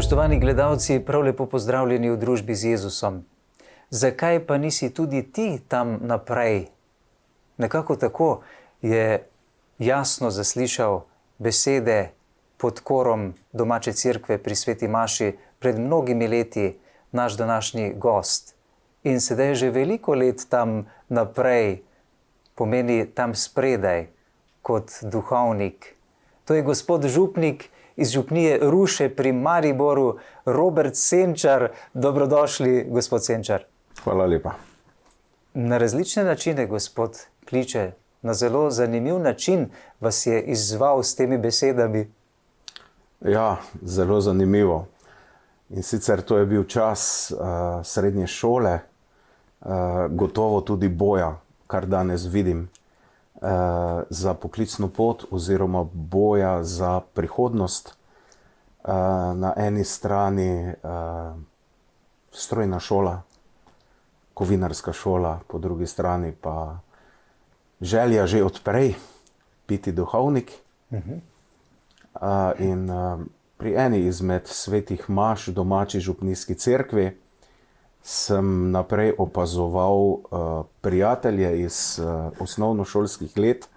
Spoštovani gledalci, prav lepo pozdravljeni v družbi z Jezusom. Zakaj pa nisi tudi ti tam naprej? Nekako tako je jasno zaslišal besede pod korom domače cerkve pri Sveti Maši pred mnogimi leti naš današnji gost. In sedaj že veliko let tam naprej, pomeni tam spredaj, kot duhovnik. To je gospod župnik iz župnije Ruše pri Mariboru, Robert Senčar. Dobrodošli, gospod Senčar. Hvala lepa. Na različne načine gospod kliče, na zelo zanimiv način vas je izzval s temi besedami. Ja, zelo zanimivo. In sicer to je bil čas srednje šole, gotovo tudi boja, kar danes vidim, za poklicno pot oziroma boja za prihodnost. Na eni strani strojna šola, kovinarska šola, po drugi strani pa želja že odprej biti duhovnik. In pri eni izmed svetih maš domači župnijski cerkvi sem naprej opazoval prijatelje iz osnovnošolskih let,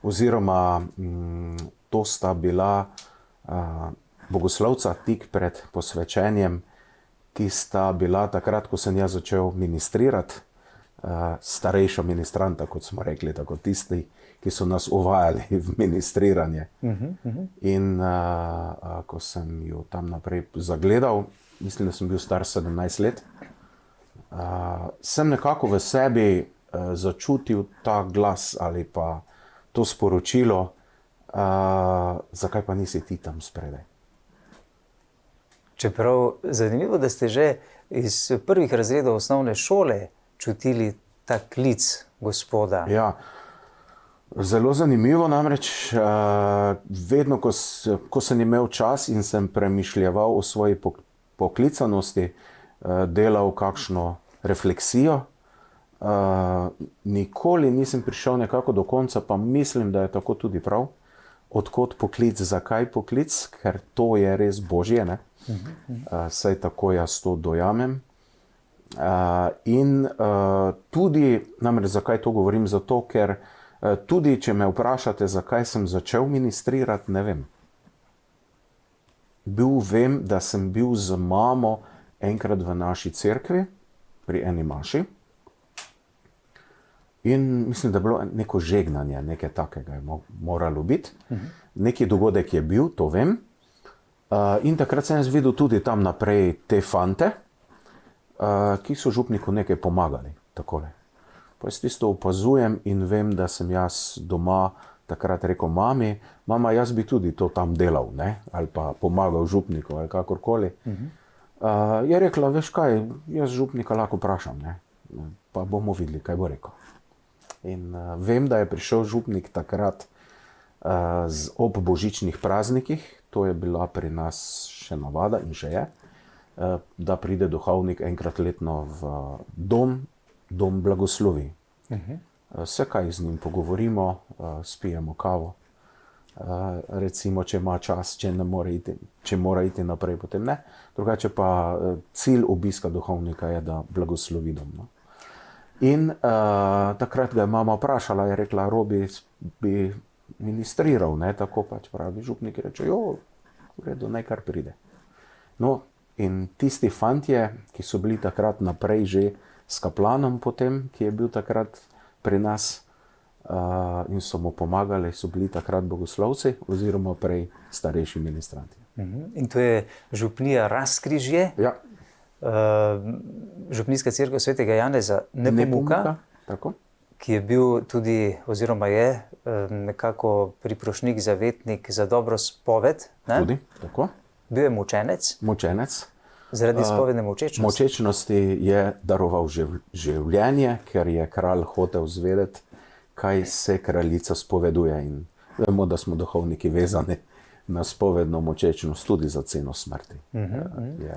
oziroma to sta bila bogoslovca tik pred posvečenjem, ki sta bila takrat, ko sem jaz začel ministrirati, starejša ministranta, kot smo rekli, tako tisti, ki so nas uvajali v ministriranje. In ko sem jo tam naprej zagledal, mislim, da sem bil star 17 let, sem nekako v sebi začutil ta glas ali pa to sporočilo, zakaj pa nisi ti tam spredaj. Čeprav zanimivo, da ste že iz prvih razredov osnovne šole čutili ta klic gospoda. Ja, zelo zanimivo, namreč vedno, ko sem imel čas in sem premišljeval o svoji poklicanosti, delal kakšno refleksijo, nikoli nisem prišel nekako do konca, pa mislim, da je tako tudi prav. Odkot poklic, zakaj poklic? Ker to je res Božje, ne? Saj tako jaz to dojamem. In tudi, namreč zakaj to govorim? Zato, ker tudi, če me vprašate, zakaj sem začel ministrirati, ne vem. Vem, da sem bil z mamo enkrat v naši cerkvi, pri eni maši. In mislim, da je bilo neko žegnanje, nekaj takega je moralo biti. Neki dogodek je bil, to vem. In takrat sem jaz videl tudi tam naprej te fante, ki so župniku nekaj pomagali. Takole. Pa jaz tisto opazujem in vem, da sem jaz doma takrat rekel mami, mama, jaz bi tudi to tam delal, ne? Ali pa pomagal župniku ali kakorkoli. Je rekla, veš kaj, jaz župnika lahko vprašam, ne? Pa bomo videli, kaj bo rekel. In vem, da je prišel župnik takrat ob božičnih praznikih, to je bila pri nas še navada in še je, da pride duhovnik enkrat letno v dom blagoslovi. Se kaj z njim pogovorimo, spijemo kavo, recimo, če ima čas, če mora iti naprej, potem ne. Drugače pa cilj obiska duhovnika je, da blagoslovi dom. No? In takrat ga je mama vprašala, je rekla, Robi bi ministriral, ne, tako pač pravi župnik, reče, jo, v redu, naj kar pride. No, in tisti fantje, ki so bili takrat naprej že s kaplanom potem, ki je bil takrat pri nas in so mu pomagali, so bili takrat bogoslovci oziroma prej starejši ministranti. In to je župnija Razkrižje? Ja. Župnijska cerkev svetega Janeza Nepomuka, tako. Ki je bil tudi, oziroma je nekako priprošnik, zavetnik za dobro spoved. Ne? Tudi, tako. Bil je mučenec. Mučenec. Zaradi spovedne mučečnosti. Mučečnosti je daroval življenje, ker je kralj hotel zvedeti, kaj se kraljica spoveduje. In vemo, da smo duhovniki vezani na spovedno mučečnost tudi za ceno smrti. Je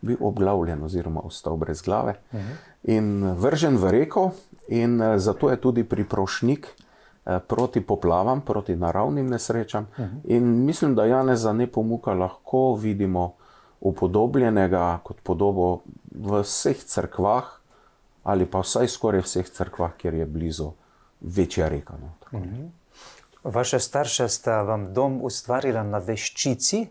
bil obglavljen oziroma ostal brez glave in vržen v reko, in zato je tudi priprošnik proti poplavam, proti naravnim nesrečam. In mislim, da Janeza Nepomuka lahko vidimo upodobljenega kot podobo v vseh cerkvah, ali pa vsaj skoraj vseh cerkvah, kjer je blizu večja reka. No, tako. Vaša starša sta vam dom ustvarila na Veščici?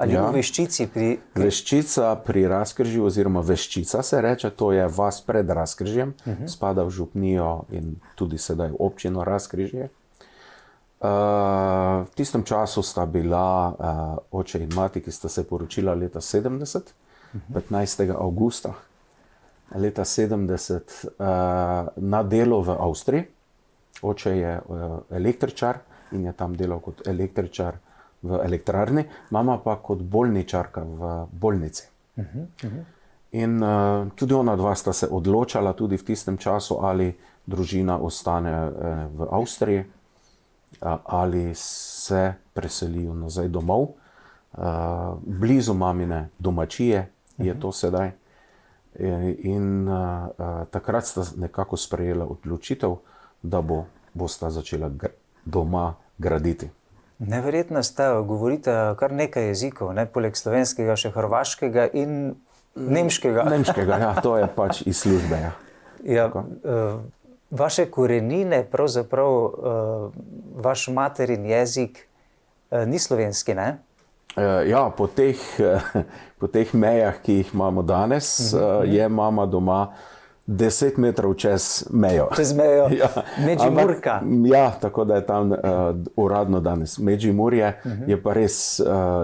Ali Ja. v Veščici pri... Veščica pri Razkrižju, oziroma Veščica se reče, to je vas pred Razkrižjem, spada v župnijo in tudi sedaj v občino Razkrižje. V tistem času sta bila oče in mati, ki sta se poročila leta 70, 15. avgusta leta 70, na delo v Avstriji. Oče je električar in je tam delal kot električar v elektrarni, mama pa kot bolničarka v bolnici. In tudi ona dva sta se odločala tudi v tistem času, ali družina ostane v Avstriji, ali se preselijo nazaj domov. Blizu mamine domačije je to sedaj. In takrat sta nekako sprejela odločitev, da bosta začela doma graditi. Neverjetna sta, govorite kar nekaj jezikov, ne? Poleg slovenskega še hrvaškega in nemškega. Nemškega, ja, to je pač iz službe. Ja. Ja, vaše korenine, pravzaprav vaš materin jezik ni slovenski, ne? Ja, po teh mejah, ki jih imamo danes, je mama doma 10 metrov čez mejo. Čez mejo, Ja, Međimurka. Ja, tako da je tam uradno danes. Međimurje je pa res,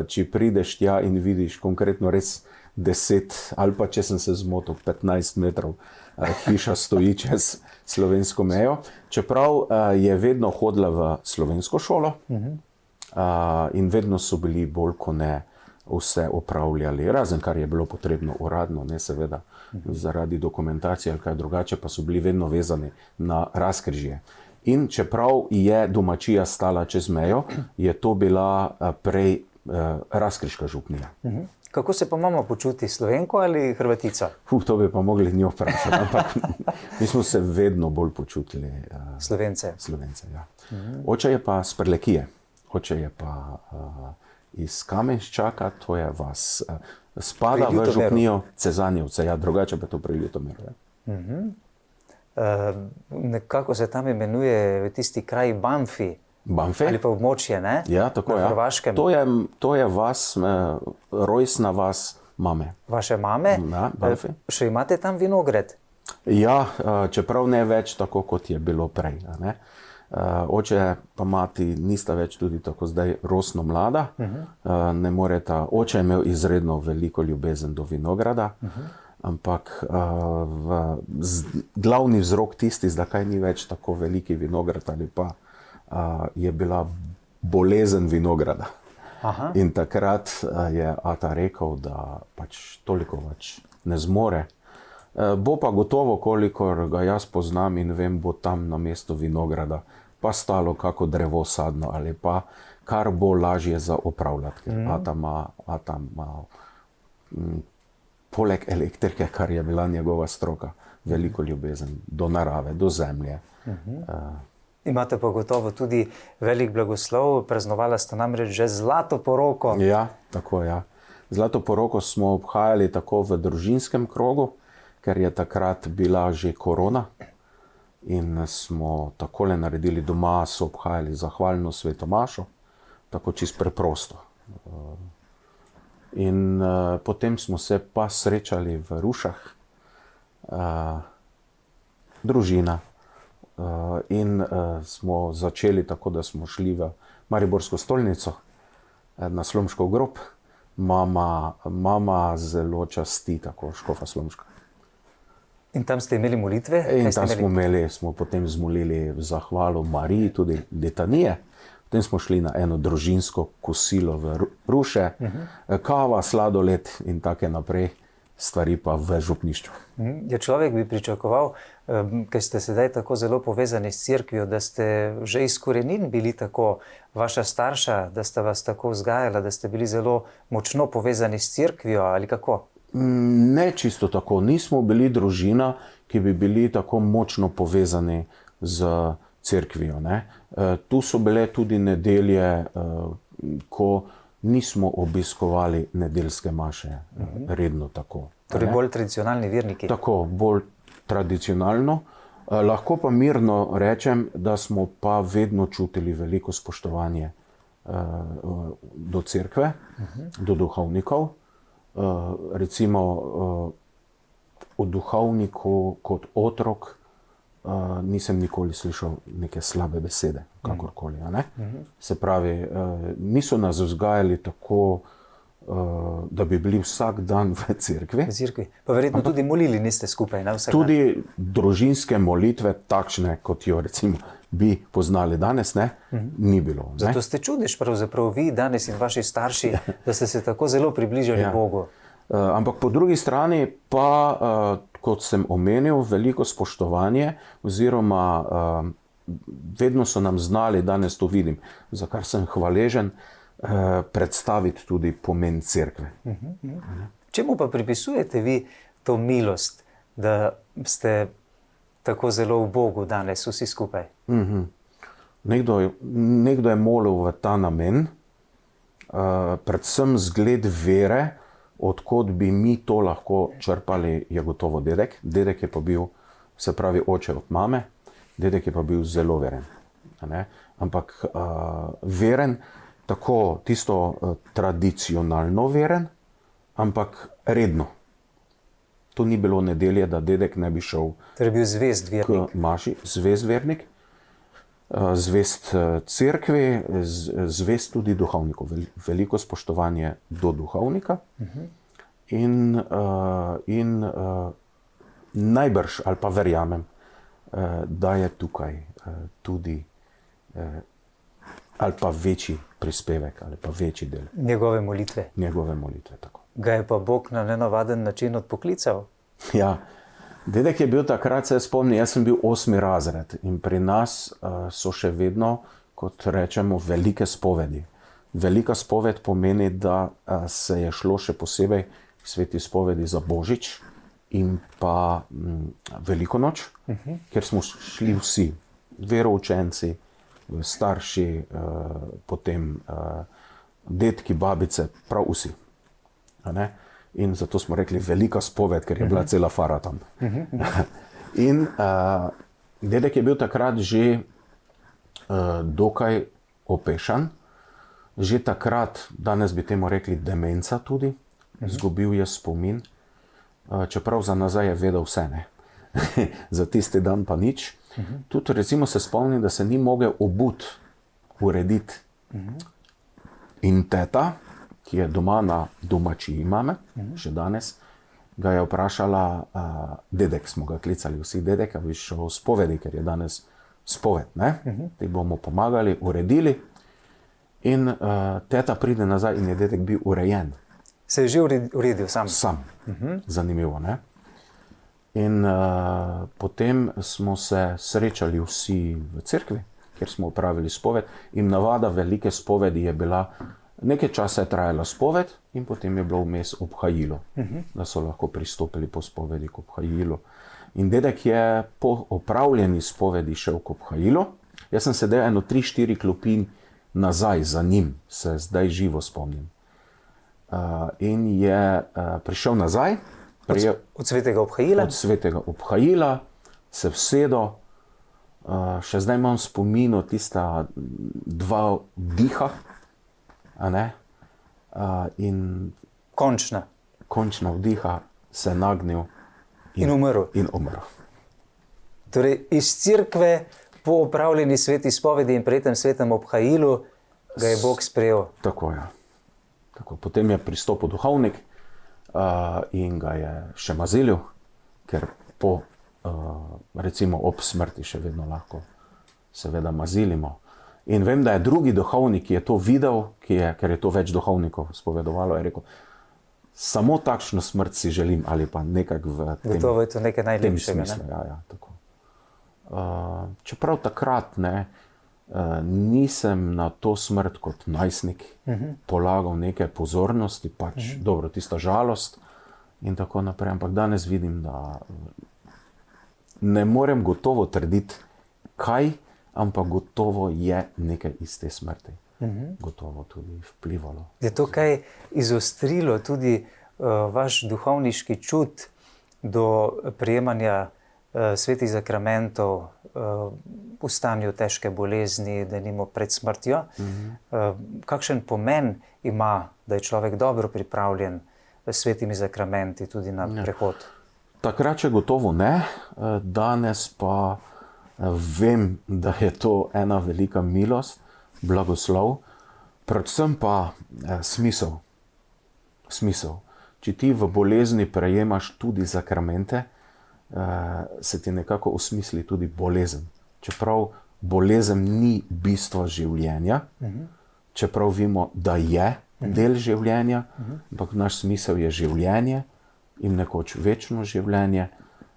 če prideš tja in vidiš konkretno res 10, ali pa če sem se zmotil, 15 metrov hiša stoji čez slovensko mejo. Čeprav je vedno hodila v slovensko šolo in vedno so bili bolj kot ne vse opravljali, razen kar je bilo potrebno uradno, ne seveda zaradi dokumentacije ali kaj drugače, pa so bili vedno vezani na Razkrižje. In čeprav je domačija stala čez mejo, je to bila prej razkriška župnija. Kako se pa mama počuti, Slovenko ali Hrvatica? To bi pa mogli njo vprašati, ampak mi smo se vedno bolj počutili Slovence. Slovence. Ja. Oče je pa s Prlekije, oče je pa iz Kamenščaka, to je vas, spada v župnijo Cezanjevce, ja, drugače pa to pri Ljutomeru. Ja. Nekako se tam imenuje tisti kraj Banfi. Banfi? Ali pa območje, ne? Ja, tako na ja. Hrvaškem. To je vas, rojstna vas mame. Vaše mame? Ja, Banfi. Še imate tam vinograd? Ja, čeprav ne več tako, kot je bilo prej. Ne? Oče pa mati nista več tudi tako zdaj rosno mlada. Ne moreta. Oče je imel izredno veliko ljubezen do vinograda, ampak glavni vzrok tisti, zakaj ni več tako veliki vinograd ali pa je bila bolezen vinograda. Aha. In takrat je ata rekel, da pač toliko več ne zmore. Bo pa gotovo, kolikor ga jaz poznam in vem, bo tam na mesto vinograda pa stalo kako drevo sadno ali pa kar bo lažje za upravljati. Ker ata ima poleg elektrike, kar je bila njegova stroka, veliko ljubezen do narave, do zemlje. Imate pa gotovo tudi velik blagoslov, praznovala sta namreč že zlato poroko. Ja, tako ja. Zlato poroko smo obhajali tako v družinskem krogu, ker je takrat bila že korona in smo takole naredili doma, so obhajali zahvalno sveto mašo, tako čisto preprosto. In potem smo se pa srečali v Rušah, družina, in smo začeli tako, da smo šli v Mariborsko stolnico na Slomškov grob. Mama zelo časti tako škofa Slomška. In tam ste imeli molitve? In tam smo potem zmolili v zahvalo Mariji, tudi litanije. Potem smo šli na eno družinsko kosilo v Ruše, kava, sladoled in take naprej, stvari pa v župnišču. Ja, človek bi pričakoval, ker ste sedaj tako zelo povezani s cerkvijo, da ste že iz korenin bili tako, vaša starša, da sta vas tako vzgajala, da ste bili zelo močno povezani s cerkvijo ali kako? Ne čisto tako. Nismo bili družina, ki bi bili tako močno povezani z cerkvijo. Ne? Tu so bile tudi nedelje, ko nismo obiskovali nedeljske maše redno tako. Torej bolj tradicionalni verniki. Tako, bolj tradicionalno. Lahko pa mirno rečem, da smo pa vedno čutili veliko spoštovanje do cerkve, do duhovnikov. Recimo o duhovniku kot otrok nisem nikoli slišal neke slabe besede, kakorkoli. A ne? Se pravi, niso nas vzgajali tako, da bi bili vsak dan v cerkvi. V cerkvi. Pa verjetno tudi molili niste skupaj, ne? Vsak dan. Tudi družinske molitve, takšne, kot jo recimo bi poznali danes, ne, ni bilo. Ne? Zato ste čudež pravzaprav vi danes in vaši starši, da ste se tako zelo približali Bogu. Ampak po drugi strani pa, kot sem omenil, veliko spoštovanje oziroma vedno so nam znali, danes to vidim, za kar sem hvaležen, predstaviti tudi pomen cerkve. Čemu pa pripisujete vi to milost, da ste tako zelo v Bogu danes vsi skupaj? Nekdo je molil v ta namen, predvsem zgled vere, odkot bi mi to lahko črpali, je gotovo dedek. Dedek je pa bil, se pravi, oče od mame, dedek je pa bil zelo veren. Ne? Ampak veren, tako tisto tradicionalno veren, ampak redno. To ni bilo nedelje, da dedek ne bi šel Torej bil zvest vernik. k maši, zvest vernik, zvest cerkvi, zvest tudi duhovniku. Veliko spoštovanje do duhovnika in najbrž, ali pa verjamem, da je tukaj tudi ali pa večji prispevek, ali pa večji del Njegove molitve. njegove molitve. Tako. Ga je pa Bog na nenavaden način odpoklical. Ja, dedek je bil takrat, se spomnim, jaz sem bil 8. razred in pri nas so še vedno, kot rečemo, velike spovedi. Velika spoved pomeni, da se je šlo še posebej sveti spovedi za Božič in pa Veliko noč, kjer smo šli vsi, veroučenci, starši, potem dedki, babice, prav vsi. A ne? In zato smo rekli velika spoved, ker je bila cela fara tam. In dedek je bil takrat že dokaj opešan, že takrat, danes bi temu rekli demenca tudi, izgubil je spomin, čeprav za nazaj je vedel vse, ne. Za tisti dan pa nič. Tudi recimo se spomnim, da se ni mogel obuti, urediti. In teta, ki je doma na domačiji mame, še danes, ga je vprašala, dedek smo ga klicali, vsi dedek, a bi šel spovedi, ker je danes spoved, ne? Ti bomo pomagali, uredili. In teta pride nazaj in je dedek bil urejen. Se je že uredil sam? Sam. Zanimivo, ne? In potem smo se srečali vsi v cerkvi, kjer smo opravili spoved. In navada velike spovedi je bila, nekaj časa je trajala spoved in potem je bilo vmes obhajilo, da so lahko pristopili po spovedi k obhajilu. In dedek je po opravljeni spovedi šel k obhajilu. Jaz sem sedel 3-4 klopi nazaj za njim, se zdaj živo spomnim. In je prišel nazaj, od svetega obhajila? Od svetega obhajila, se vsedel, še zdaj imam spomino tista 2 diha, a ne? In končna vdiha se nagnil in umrl. Torej iz cerkve po opravljeni sveti spovedi in prejetem svetem obhajilu ga je Bog sprejel. Tako, ja. Tako. Potem je pristopil duhovnik in ga je še mazilil, ker po, recimo ob smrti še vedno lahko seveda mazilimo. In vem, da je drugi duhovnik, ki je to videl, ker je to več duhovnikov spovedovalo, je rekel, samo takšno smrt si želim, ali pa nekako v tem, gotovo je to nekaj najlepšega, smislu. Ne? Ja, tako. Čeprav takrat nisem na to smrt kot najstnik polagal neke pozornosti, pač dobro, tista žalost in tako naprej, ampak danes vidim, da ne morem gotovo trditi, kaj, ampak gotovo je nekaj iz te smrti. gotovo tudi vplivalo. Je to kaj izostrilo tudi vaš duhovniški čut do prejemanja svetih zakramentov v stanju težke bolezni, denimo pred smrtjo? Kakšen pomen ima, da je človek dobro pripravljen s svetimi zakramenti tudi na prehod? Takrat še gotovo ne, danes pa vem, da je to ena velika milost, blagoslov, predvsem pa smisel. Če ti v bolezni prejemaš tudi zakramente, se ti nekako osmisli tudi bolezen. Čeprav bolezen ni bistvo življenja, čeprav vemo, da je del življenja, ampak naš smisel je življenje in nekoč večno življenje,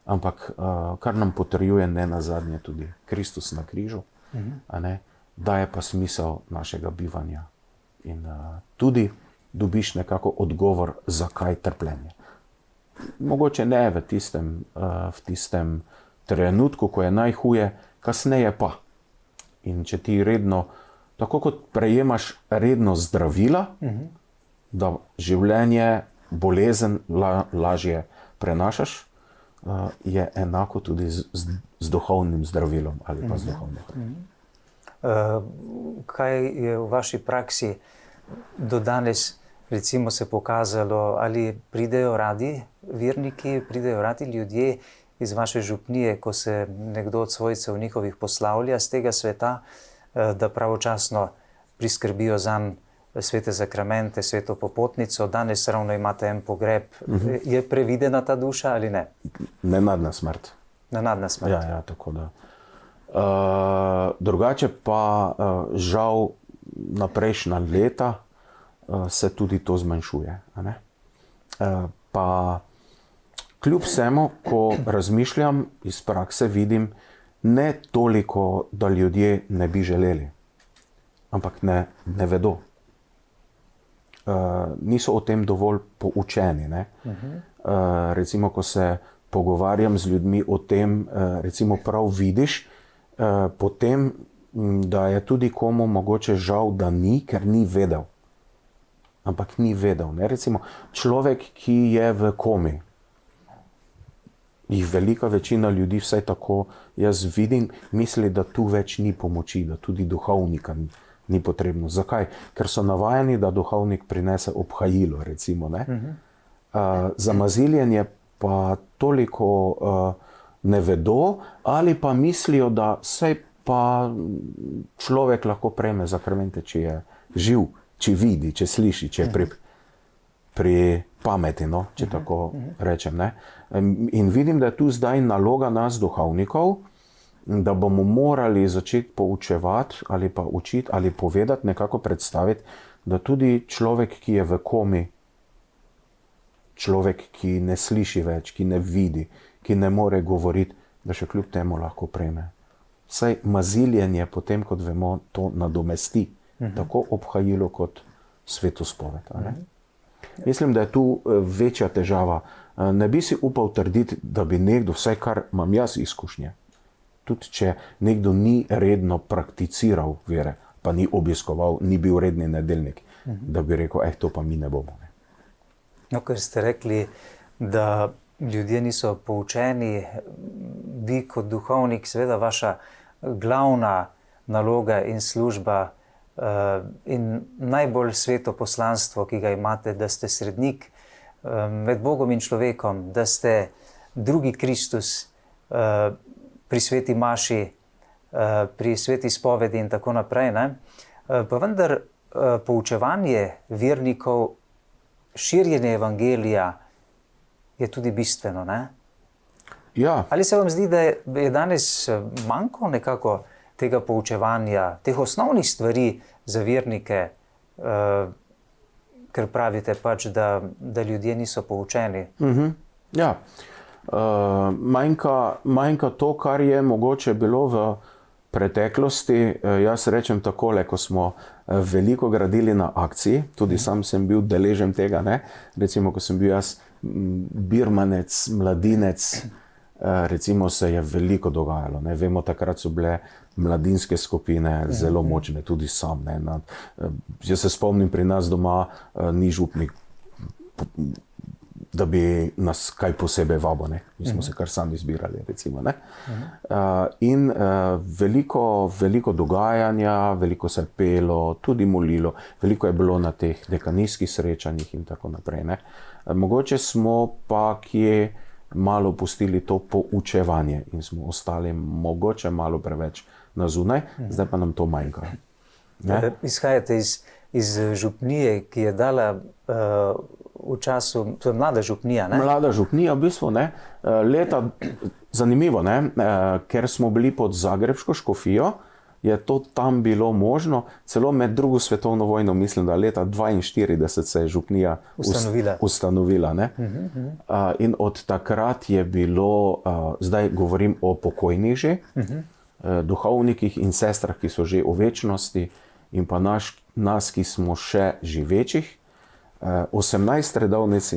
ampak kar nam potrjuje ne nazadnje tudi Kristus na križu, daje pa smisel našega bivanja. In tudi dobiš nekako odgovor, zakaj trpljenje. Mogoče ne v tistem trenutku, ko je najhuje, kasneje pa. In če ti redno, tako kot prejemaš redno zdravila, da življenje, bolezen lažje prenašaš, je enako tudi z duhovnim zdravilom ali pa z duhovno hrano. Kaj je v vaši praksi do danes recimo se pokazalo, ali pridejo radi verniki, pridejo radi ljudje iz vaše župnije, ko se nekdo od svojcev njihovih poslavlja z tega sveta, da pravočasno priskrbijo zanj svete zakramente, sveto popotnico. Danes ravno imate en pogreb. Je previdena ta duša ali ne? Nenadna smrt. Nenadna smrt. Ja, tako da. Drugače pa žal na prejšnja leta se tudi to zmanjšuje. Pa kljub vsemu, ko razmišljam iz prakse, vidim ne toliko, da ljudje ne bi želeli, ampak ne vedo. Niso o tem dovolj poučeni. Recimo, ko se pogovarjam z ljudmi o tem, recimo prav vidiš, potem, da je tudi komu mogoče žal, da ni, ker ni vedel. Ampak ni vedel. Recimo, človek, ki je v komi, jih velika večina ljudi, vsaj tako jaz vidim, misli, da tu več ni pomoči, da tudi duhovnika ni potrebno. Zakaj? Ker so navajeni, da duhovnik prinese obhajilo, recimo. Za maziljenje pa toliko ne vedo, ali pa mislijo, da saj pa človek lahko prejme zakramente, če je živ, če vidi, če sliši, če je pri pameti, če tako rečem. In vidim, da je tu zdaj naloga nas, duhovnikov, da bomo morali začeti poučevati ali pa učiti ali povedati, nekako predstaviti, da tudi človek, ki je v komi, človek, ki ne sliši več, ki ne vidi, ki ne more govoriti, da še kljub temu lahko prejme. Saj maziljenje potem, kot vemo, to nadomesti. Tako obhajilo kot svetospoved. Mislim, da je tu večja težava. Ne bi si upal trditi, da bi nekdo, vsaj kar imam jaz izkušnje, tudi če nekdo ni redno prakticiral vere, pa ni obiskoval, ni bil redni nedeljnik, da bi rekel, to pa mi ne bomo. No, ker ste rekli, da ljudje niso poučeni, vi kot duhovnik, seveda vaša glavna naloga in služba in najbolj sveto poslanstvo, ki ga imate, da ste srednik med Bogom in človekom, da ste drugi Kristus pri sveti maši, pri sveti spovedi in tako naprej. Pa vendar poučevanje vernikov, širjenje evangelija je tudi bistveno. Ja. Ali se vam zdi, da je danes manjko nekako tega poučevanja, teh osnovnih stvari za vernike, ker pravite pač, da ljudje niso poučeni? Ja. Manjka to, kar je mogoče bilo v preteklosti. Jaz rečem takole, ko smo veliko gradili na akciji, tudi sam sem bil deležen tega, Recimo, ko sem bil jaz birmanec, mladinec, recimo se je veliko dogajalo. Ne? Vemo, takrat so bile mladinske skupine zelo močne, tudi sam. Ne? Jaz se spomnim, pri nas doma ni župnik, da bi nas kaj posebej vabo, ne? Mi smo se kar sami izbirali, recimo. Ne? In veliko dogajanja, veliko se je pelo, tudi molilo, veliko je bilo na teh dekanijskih srečanjih in tako naprej. Ne? Mogoče smo pa kje malo pustili to poučevanje in smo ostali mogoče malo preveč na zunaj, zdaj pa nam to manjka. Ne? Izhajate iz župnije, ki je dala v času, to je mlada župnija, ne? Mlada župnija, v bistvu, ne. Leta, zanimivo, ne, ker smo bili pod zagrebško škofijo, je to tam bilo možno, celo med drugo svetovno vojno, mislim, da leta 1942 se je župnija ustanovila. Ne. In od takrat je bilo, zdaj govorim o pokojnih že, duhovnikih in sestrah, ki so že v večnosti, in pa nas, ki smo še živečih, 18 redovnic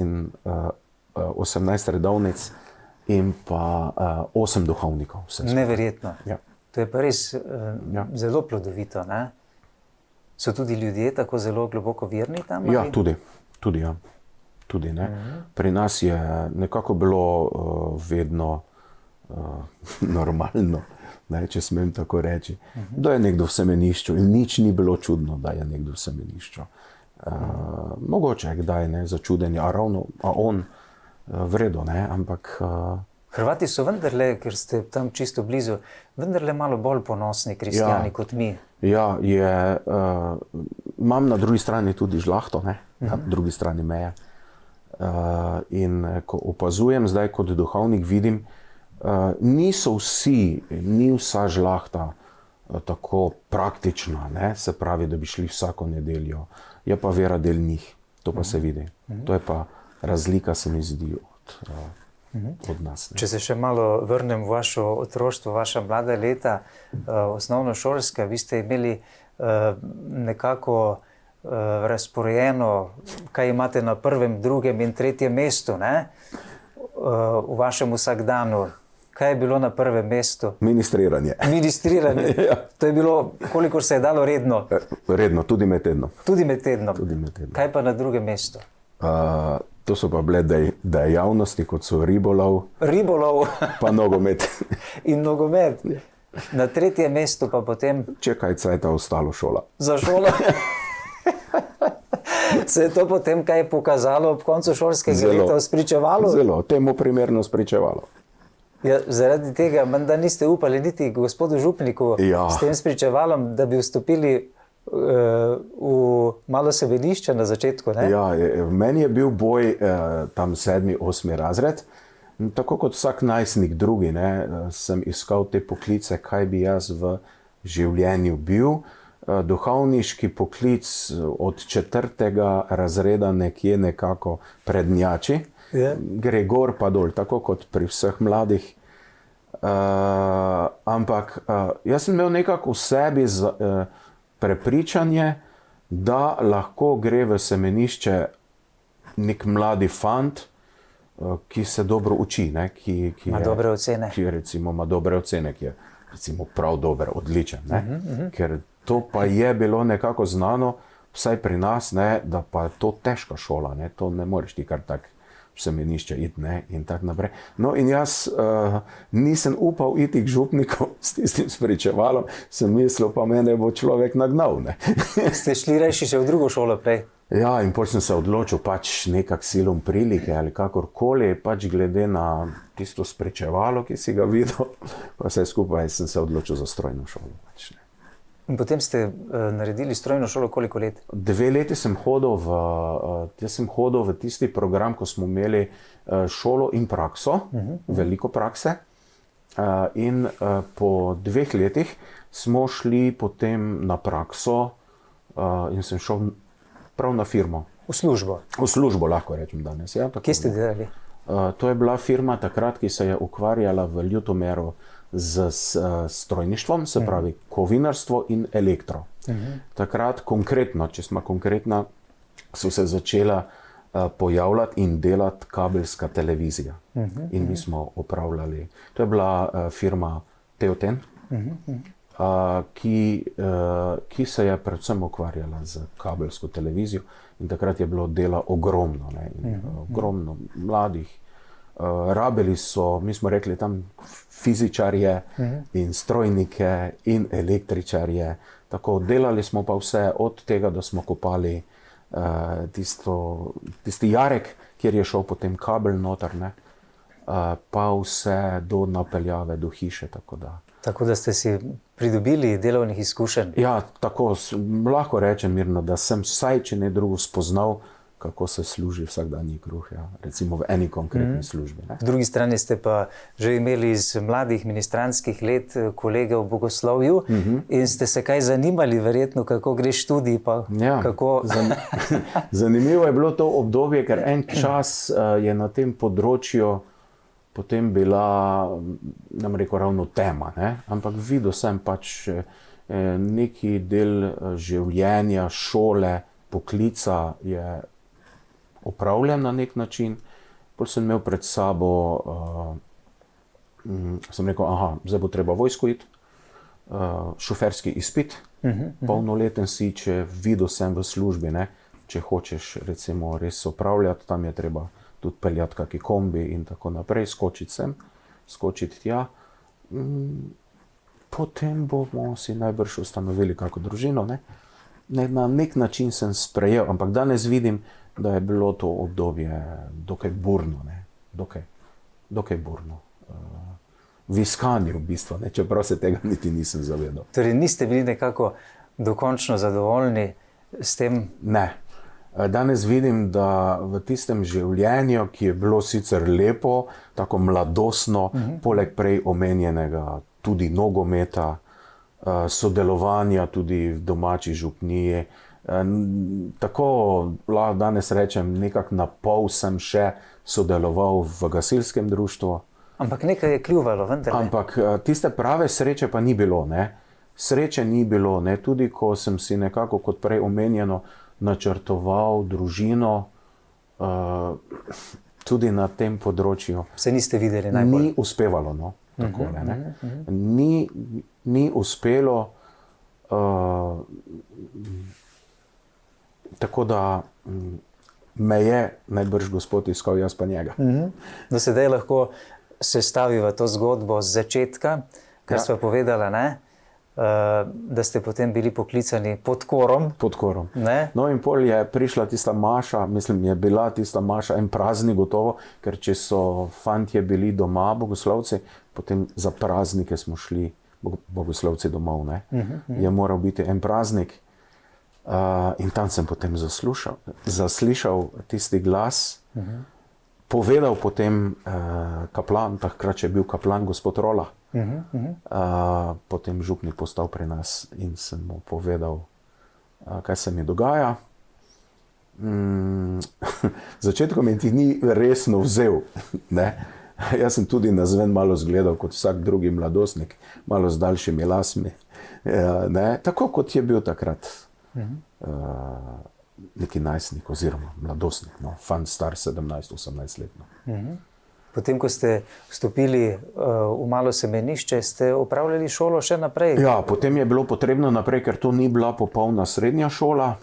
in pa 8 duhovnikov. Neverjetno. Ja. To je pa res zelo plodovito, ne? So tudi ljudje tako zelo globoko verni tam? Ja, tudi, ne. Pri nas je nekako bilo vedno normalno, ne, če smem tako reči, da je nekdo v semenišču in nič ni bilo čudno, da je nekdo v semenišču. Mogoče je kdaj začudenje, a on vredo, ne, ampak... Hrvati so vendarle, ker ste tam čisto blizu, vendarle malo bolj ponosni kristjani kot mi. Ja, imam na drugi strani tudi žlahto, ne, na drugi strani meje. In ko opazujem zdaj kot duhovnik, vidim, ni vsa žlahta tako praktična, ne, se pravi, da bi šli vsako nedeljo. Je pa vera del njih, to pa se vidi. To je pa razlika, se mi zdi, od nas. Ne. Če se še malo vrnem v vašo otroštvo, vaša mlada leta, osnovnošolska, vi ste imeli nekako razporejeno, kaj imate na 1., 2. in 3. mestu, ne? V vašem vsakdanu. Kaj je bilo na 1. mestu? Ministriranje. Ministriranje. Ja. To je bilo, kolikor se je dalo redno? Redno, tudi med tednom. Tudi med tednom. Kaj pa na 2. mestu? To so pa bile dejavnosti, kot so ribolov. Ribolov. Pa nogomet. In nogomet. Na 3. mestu pa potem... Čekaj, cajta ostalo šola. Za šolo. Se je to potem kaj pokazalo ob koncu šolskega leta spričevalo? Zelo, temu primerno spričevalo. Ja, zaradi tega, da niste upali niti gospodu župniku s tem spričevalom, da bi vstopili v malo sevedišče na začetku, ne? Ja, meni je bil boj tam 7., 8. razred. Tako kot vsak najstnik drugi, ne, sem iskal te poklice, kaj bi jaz v življenju bil. Duhovniški poklic od 4. razreda nekje nekako prednjači. Gre gor pa dol, tako kot pri vseh mladih. Ampak jaz sem imel nekako v sebi prepričanje, da lahko gre v semenišče nek mladi fant, ki se dobro uči, ne, ki ima dobre ocene. Ki recimo ima dobre ocene, ki je recimo prav dober, odličen. Ne. Ker to pa je bilo nekako znano, vsaj pri nas, ne, da pa je to težka šola, ne, to ne moreš ti kar tak v semenišče iti, ne, in tako naprej. No in jaz nisem upal iti k župniku s tistim spričevalom, sem mislil, pa mene bo človek nagnal, ne. Ste šli reči še v drugo šolo prej? Ja, in potem sem se odločil pač nekak silom prilike ali kakorkoli, pač glede na tisto spričevalo, ki si ga videl, pa vse skupaj sem se odločil za strojno šolo, pač, ne. In potem ste naredili strojno šolo koliko let? 2 leti sem hodil v tisti program, ko smo imeli šolo in prakso, veliko prakse. In po 2 letih smo šli potem na prakso in sem šel prav na firmo. V službo? V službo, lahko rečem danes. Ja, kje ste delali? To je bila firma takrat, ki se je ukvarjala v Ljutomeru z strojništvom, se pravi kovinarstvo in elektro. Takrat konkretno, če smo konkretna, so se začela pojavljati in delati kabelska televizija. In mi smo opravljali. To je bila firma Teoten, ki se je predvsem ukvarjala z kabelsko televizijo. In takrat je bilo dela ogromno, ne, in, ogromno mladih. Rabili so, mi smo rekli tam, fizičarje in strojnike in električarje. Tako delali smo pa vse od tega, da smo kopali tisti jarek, kjer je šel potem kabel noter, ne, pa vse do napeljave, do hiše. Tako da ste si pridobili delovnih izkušenj. Ja, tako lahko rečem mirno, da sem vsaj, če ne drugo, spoznal, kako se služi vsakdanji kruh, ja, recimo v eni konkretni službi. Ne. Po drugi strani ste pa že imeli iz mladih ministrantskih let kolege v bogoslovju in ste se kaj zanimali, verjetno, kako gre študij, pa ja, kako... Zanimivo je bilo to obdobje, ker en čas je na tem področju potem bila, nam rekel, ravno tema, ne? Ampak videl sem pač neki del življenja, šole, poklica je opravljen na nek način. Potem sem imel pred sabo, sem rekel, zdaj bo treba vojsko iti, šoferski izpit, polnoleten si, če videl sem v službi, ne? Če hočeš recimo res opravljati, tam je treba tudi peljati kaki kombi in tako naprej, skočiti sem, skočiti tja. Potem bomo si najbrž ustanovili kako družino, ne? Na nek način sem sprejel, ampak danes vidim, da je bilo to obdobje dokaj burno, ne? Dokaj burno. V iskanju v bistvu, ne? Čeprav se tega niti nisem zavedal. Torej niste bili nekako dokončno zadovoljni s tem? Ne. Danes vidim, da v tistem življenju, ki je bilo sicer lepo, tako mladostno, poleg prej omenjenega tudi nogometa, sodelovanja tudi v domači župniji, tako lahko danes rečem, nekako na pol sem še sodeloval v gasilskem društvu. Ampak nekaj je kljuvalo, vendar. Ampak tiste prave sreče pa ni bilo, ne. Sreče ni bilo, ne, tudi ko sem si nekako, kot prej omenjeno, načrtoval družino, tudi na tem področju. Se niste videli najbolj? Ni uspevalo, no, takole, ne. Ni uspelo, tako da me je najbrž Gospod iskal, jaz pa njega. No, sedaj lahko sestaviva to zgodbo z začetka, kar sva povedala, ne? Da ste potem bili poklicani pod korom. Pod korom. Ne? No in pol je prišla tista maša, mislim, je bila tista maša en praznik gotovo, ker če so fantje bili doma, bogoslovci, potem za praznike smo šli bogoslovci domov, ne. Je moral biti en praznik in tam sem potem zaslišal tisti glas, povedal potem kaplan, takrat je bil kaplan gospod Rola, potem župnik postal pri nas in sem mu povedal, kaj se mi dogaja. Začetku me ti ni resno vzel, ne. Jaz sem tudi nazven malo zgledal kot vsak drugi mladostnik, malo z daljšimi lasmi, ne. Tako kot je bil takrat neki najstnik oziroma mladostnik, no, fant star 17-18 let. No. Potem, ko ste vstopili v malo semenišče, ste opravljali šolo še naprej? Ja, potem je bilo potrebno naprej, ker to ni bila popolna srednja šola.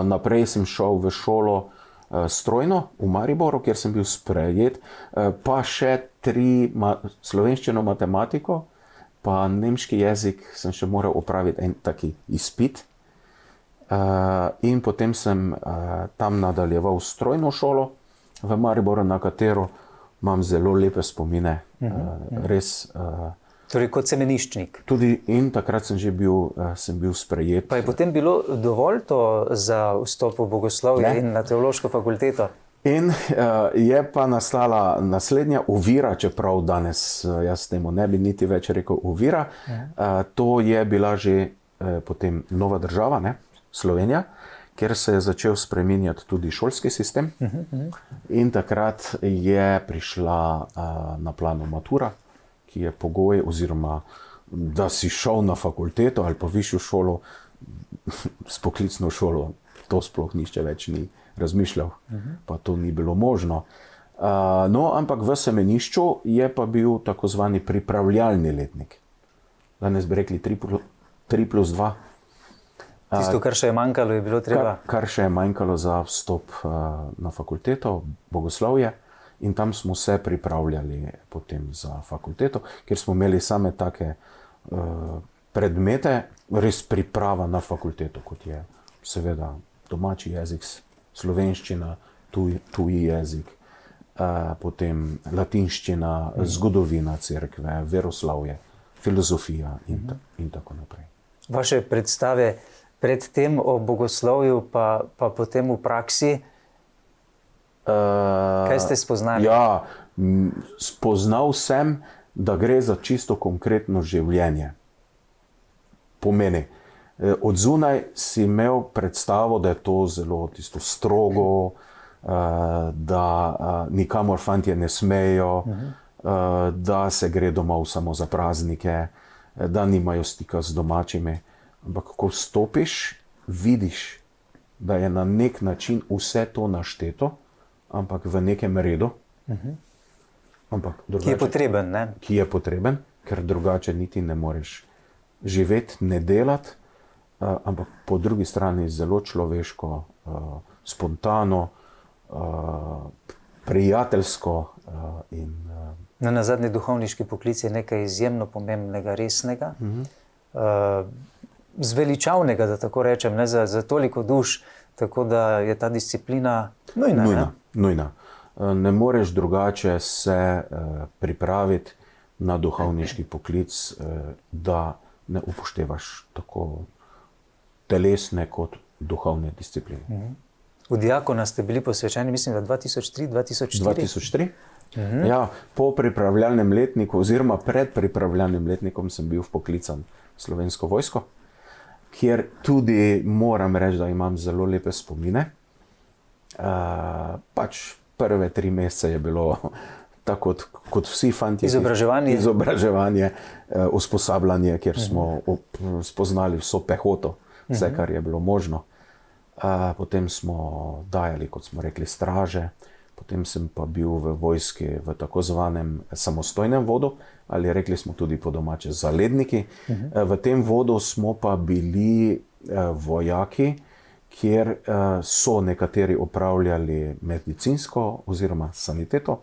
Naprej sem šel v šolo strojno v Mariboru, kjer sem bil sprejet, pa še 3 slovenščino, matematiko, pa nemški jezik sem še moral opraviti en taki izpit. In potem sem tam nadaljeval strojno šolo v Mariboru, na katero imam zelo lepe spomine, res. Torej kot semeniščnik. Tudi in takrat sem bil sprejet. Pa je potem bilo dovolj to za vstop v bogoslovje in na teološko fakulteto? In je pa nastala naslednja ovira, čeprav danes jaz temu ne bi niti več rekel ovira, to je bila že potem nova država, ne, Slovenija, kjer se je začel spreminjati tudi šolski sistem. In takrat je prišla na plano matura, ki je pogoj, oziroma da si šel na fakulteto ali pa višjo šolo, s poklicno šolo, to sploh nišče več ni razmišljal, pa to ni bilo možno. No, ampak v semenišču je pa bil tako zvani pripravljalni letnik. Danes bi rekli 3+2. Tisto, kar še je manjkalo, je bilo treba. Kar še je manjkalo za vstop na fakulteto, bogoslovje, in tam smo se pripravljali potem za fakulteto, ker smo imeli same take predmete, res priprava na fakulteto, kot je seveda domači jezik, slovenščina, tuji jezik, potem latinščina, zgodovina cerkve, veroslavje, filozofija in tako naprej. Vaše predstave predtem o bogoslovju, pa potem v praksi, kaj ste spoznali? Ja, spoznal sem, da gre za čisto konkretno življenje. Pomeni, od zunaj si imel predstavo, da je to zelo tisto strogo, da nikamor fantje ne smejo, da se gre domov samo za praznike, da nimajo stika z domačimi. Ampak ko vstopiš, vidiš, da je na nek način vse to našteto, ampak v nekem redu. Ampak drugače, ki je potreben, ne? Ki je potreben, ker drugače niti ne moreš živeti, ne delati, ampak po drugi strani zelo človeško, spontano, prijateljsko in Na zadnji duhovniški poklic je nekaj izjemno pomembnega, resnega, zveličavnega, da tako rečem, ne, za toliko duš, tako da je ta disciplina nujna. Nujna. Ne moreš drugače se pripraviti na duhovniški poklic, da ne upoštevaš tako telesne kot duhovne discipline. V diakona ste bili posvečeni, mislim, da 2003-2004? 2003. Ja, po pripravljalnem letniku oziroma pred pripravljalnim letnikom sem bil vpoklican v Slovensko vojsko, kjer tudi moram reči, da imam zelo lepe spomine. Pač prve 3 mesece je bilo tako kot vsi fantje. Izobraževanje, usposabljanje, kjer smo spoznali vso pehoto, vse, kar je bilo možno. Potem smo dajali, kot smo rekli, straže. Potem sem pa bil v vojski v tako zvanem samostojnem vodu, ali rekli smo tudi po domače zaledniki. V tem vodu smo pa bili vojaki, kjer so nekateri opravljali medicinsko oziroma saniteto,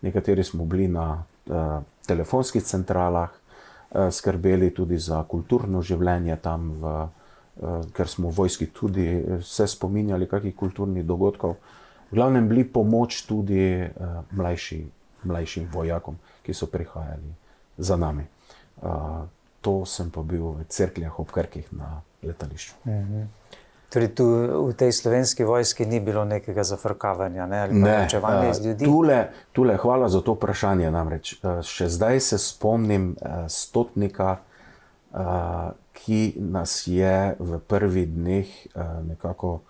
nekateri smo bili na telefonskih centralah, skrbeli tudi za kulturno življenje tam, ker smo v vojski tudi se spominjali kakih kulturnih dogodkov. V glavnem bili pomoč tudi mlajšim vojakom, ki so prihajali za nami. To sem pa bil v Cerkljah ob Krkih na letališču. Torej tu v tej slovenski vojski ni bilo nekega zafrkavanja, ne? Ali pa norčevanja iz ljudi? Tule, hvala za to vprašanje namreč. Še zdaj se spomnim stotnika, ki nas je v prvih dneh nekako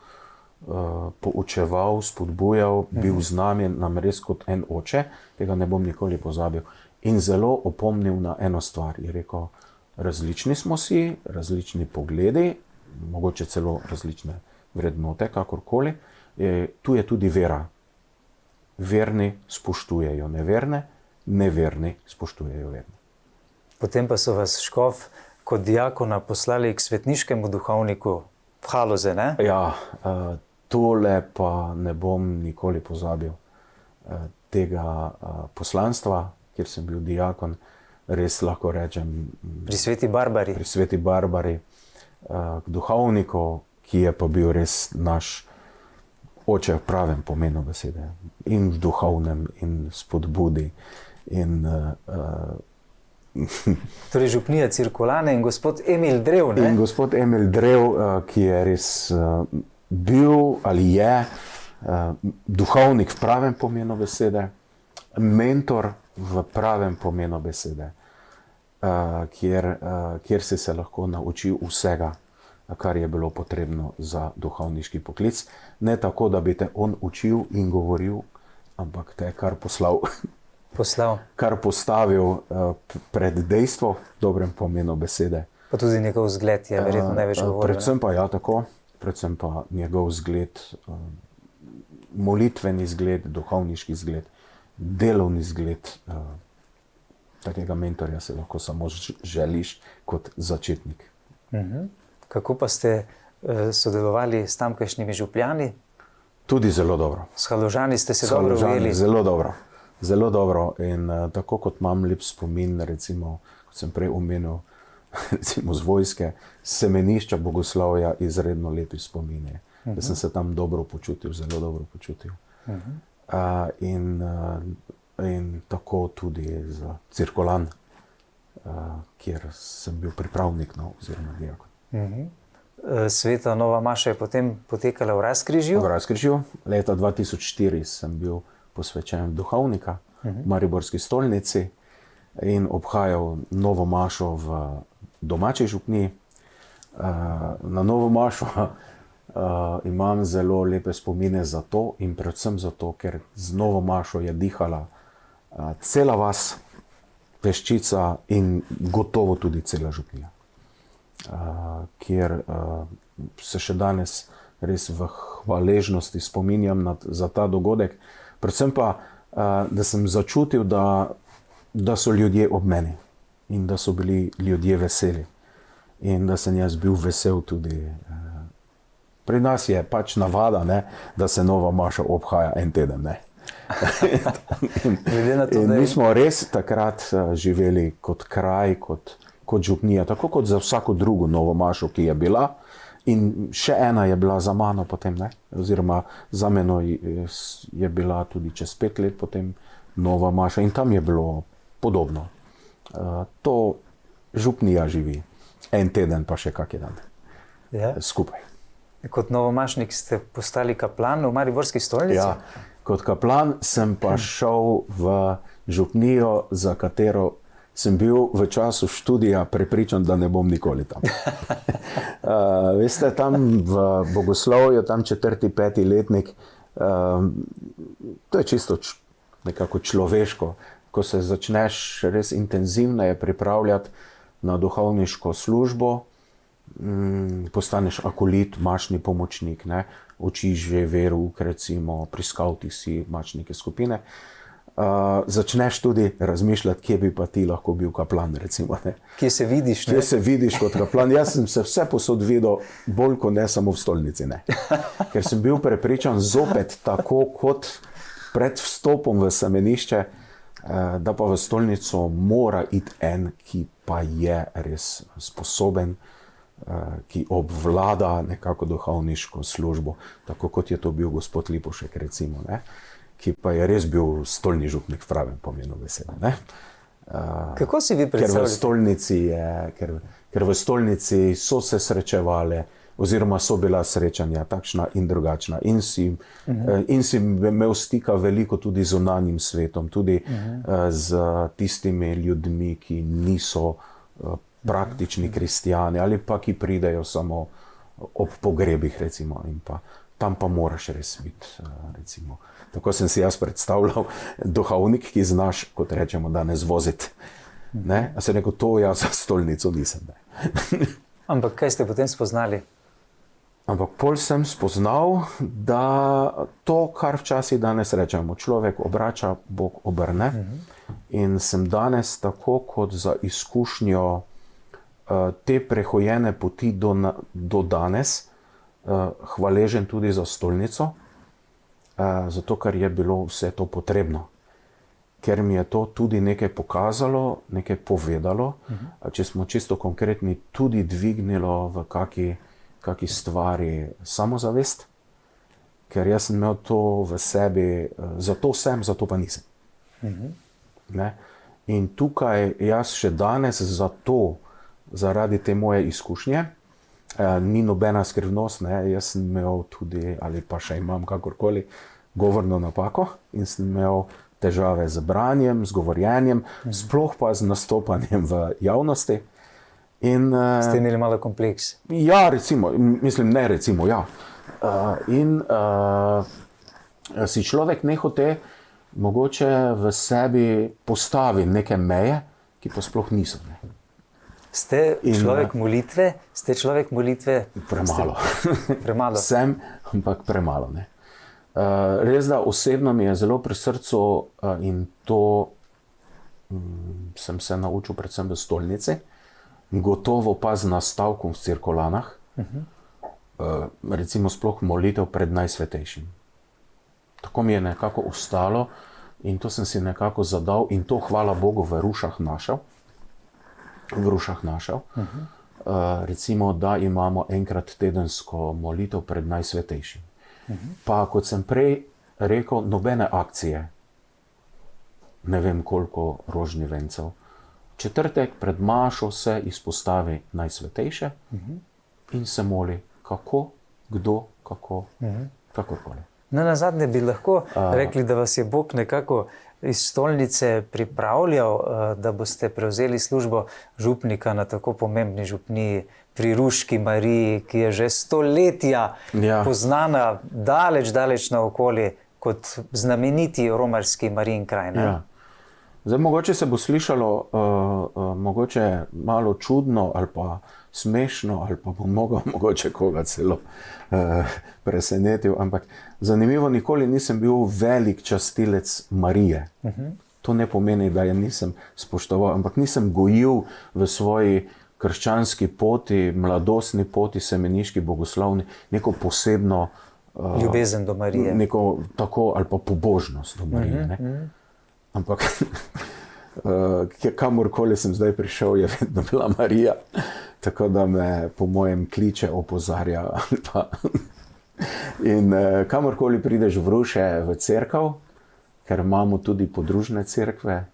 poučeval, spodbujal, bil z nami, nam res kot en oče, tega ne bom nikoli pozabil. In zelo opomnil na eno stvar. Je rekel, različni smo si, različni pogledi, mogoče celo različne vrednote, kakorkoli. Tu je tudi vera. Verni spoštujejo neverne, neverni spoštujejo verne. Potem pa so vas škof kot diakona poslali k svetniškemu duhovniku v Haloze, ne? Ja, tole pa ne bom nikoli pozabil tega poslanstva, kjer sem bil diakon, res lahko rečem pri Sveti Barbari. Pri Sveti Barbari, k duhovniku, ki je pa bil res naš oče v pravem pomenu besede. In v duhovnem, in spodbudi. Torej župnija Cirkulane in gospod Emil Drev, ne? In gospod Emil Drev, ki je res bil ali je duhovnik v pravem pomenu besede, mentor v pravem pomenu besede, kjer si se lahko naučil vsega, kar je bilo potrebno za duhovniški poklic. Ne tako, da bi te on učil in govoril, ampak te je kar kar postavil pred dejstvo v dobrem pomenu besede. Pa tudi njegov zgled je verjetno največ govoril. Predvsem pa ja tako, predvsem pa njegov zgled molitveni zgled, duhovniški zgled, delovni zgled. Takega mentorja se lahko samo želiš kot začetnik. Kako pa ste sodelovali s tamkajšnjimi župljani? Tudi zelo dobro. S Haložani ste se dobro ujeli? Zelo dobro. Zelo dobro. In tako kot imam lep spomin, recimo, kot sem prej omenil, recimo z vojske, semenišča Bogoslavja, izredno lepi spomini. Da sem se tam dobro počutil, zelo dobro počutil. In tako tudi za Cirkulan, kjer sem bil pripravnik, oziroma diakon. Sveta nova maša je potem potekala v Razkrižju? V Razkrižju. Leta 2004 sem bil posvečen duhovnika v Mariborski stolnici in obhajal novo mašo v domači župniji. Na novo mašo imam zelo lepe spomine zato in predvsem zato, ker z novo mašo je dihala cela vas, Peščica in gotovo tudi cela župnija. Kjer se še danes res v hvaležnosti spominjam za ta dogodek. Predvsem pa, da sem začutil, da so ljudje ob meni in da so bili ljudje veseli. In da sem jaz bil vesel tudi. Pri nas je pač navada, ne, da se nova maša obhaja en teden. Ne. In mi smo res takrat živeli kot kraj, kot župnija, tako kot za vsako drugo novo mašo, ki je bila. In še ena je bila za mano potem, ne? Oziroma za menoj je bila tudi čez 5 let potem nova maša in tam je bilo podobno. To župnija živi, en teden pa še kak dan. Ja. Skupaj. Kot novomašnik ste postali kaplan v Mariborski stolnici? Ja, kot kaplan sem pa šel v župnijo, za katero sem bil v času študija prepričan, da ne bom nikoli tam. Veste, tam v Bogoslovju, tam 4., 5. letnik, to je čisto nekako človeško. Ko se začneš res intenzivneje pripravljati na duhovniško službo, postaneš akolit, mašni pomočnik, ne? Učiš že verouk, recimo, pri skavtih si mašnike skupine. Začneš tudi razmišljati, kje bi pa ti lahko bil kaplan, recimo. Ne? Kje se vidiš? Ne? Kje se vidiš kot kaplan? Jaz sem se vse posod videl, bolj kot ne samo v stolnici. Ne? Ker sem bil prepričan zopet tako kot pred vstopom v semenišče, da pa v stolnico mora iti en, ki pa je res sposoben, ki obvlada nekako duhovniško službo, tako kot je to bil gospod Lipovšek, recimo, ne? Ki pa je res bil stolni župnik v pravem pomenu besede. Ne? Kako si vi predstavljate? Ker v stolnici so se srečevale, oziroma so bila srečanja takšna in drugačna. In si imel stika veliko tudi z zunanjim svetom, tudi z tistimi ljudmi, ki niso praktični kristijani ali pa ki pridejo samo ob pogrebih, recimo, in pa tam pa moraš res biti, recimo. Tako sem si jaz predstavljal duhovnik, ki znaš, kot rečemo, danes voziti. Ne? A se rekel, to jaz za stolnico nisem. Ne? Ampak kaj ste potem spoznali? Ampak pol sem spoznal, da to, kar včasih danes rečemo, človek obrača, Bog obrne. In sem danes tako kot za izkušnjo te prehojene poti do danes hvaležen tudi za stolnico, zato ker je bilo vse to potrebno. Ker mi je to tudi nekaj pokazalo, nekaj povedalo, če smo čisto konkretni, tudi dvignilo v kaki stvari samozavest, ker jaz sem imel to v sebi, zato sem, zato pa nisem. Ne? In tukaj jaz še danes zaradi te moje izkušnje, ni nobena skrivnost, ne? Jaz sem imel tudi, ali pa še imam kakorkoli, govorno napako in sem imel težave z branjem, z govorjenjem, sploh pa z nastopanjem v javnosti. Ste imeli malo kompleks? Ja, recimo, mislim, ne recimo, ja. Si človek nehote mogoče v sebi postavi neke meje, ki pa sploh niso. Ne. Ste človek molitve? Premalo. Premalo. Sem, ampak premalo. Ne. Res da osebno mi je zelo pri srcu in to sem se naučil predvsem v stolnici, gotovo pa z nastavkom v cirkulanah, recimo sploh molitev pred Najsvetejšim. Tako mi je nekako ostalo in to sem si nekako zadal in to hvala Bogu v Rušah našel. Recimo, da imamo enkrat tedensko molitev pred Najsvetejšim. Pa kot sem prej rekel, nobene akcije, ne vem koliko rožnih vencev. Četrtek pred mašo se izpostavi Najsvetejše in se moli, kako, kdo, kako, kakorkoli. Na zadnje bi lahko rekli, da vas je Bog nekako iz stolnice pripravljal, da boste prevzeli službo župnika na tako pomembni župniji pri Ruški Mariji, ki je že stoletja poznana daleč naokoli kot znameniti romarski Marijin kraj. Ja. Zdaj, mogoče se bo slišalo mogoče malo čudno ali pa smešno, ali pa bom mogoče koga celo presenetil, ampak zanimivo, nikoli nisem bil velik častilec Marije. To ne pomeni, da je nisem spoštoval, ampak nisem gojil v svoji krščanski poti, mladostni poti, semeniški, bogoslovni, neko posebno ljubezen do Marije. Neko tako ali pa pobožnost do Marije. Ne? Ampak kamorkoli sem zdaj prišel, je vedno bila Marija, tako da me po mojem kliče, opozarja. In kamorkoli prideš v Ruše, v cerkev, ker imamo tudi podružne cerkve,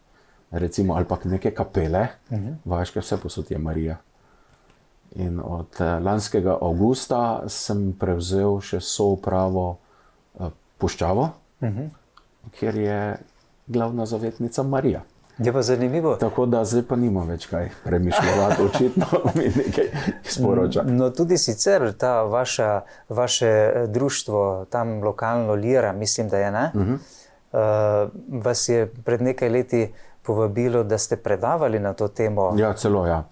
recimo, ali pa neke kapele, vaške, vse posod je Marija. In od lanskega avgusta sem prevzel še soupravo puščavo, kjer je glavna zavetnica Marija. Je pa zanimivo. Tako da zdaj pa nima več kaj premišljati, očitno mi nekaj sporoča. No, tudi sicer ta vaše društvo, tam lokalno Lira, mislim, da je, ne? Vas je pred nekaj leti povabilo, da ste predavali na to temo. Ja, celo, ja.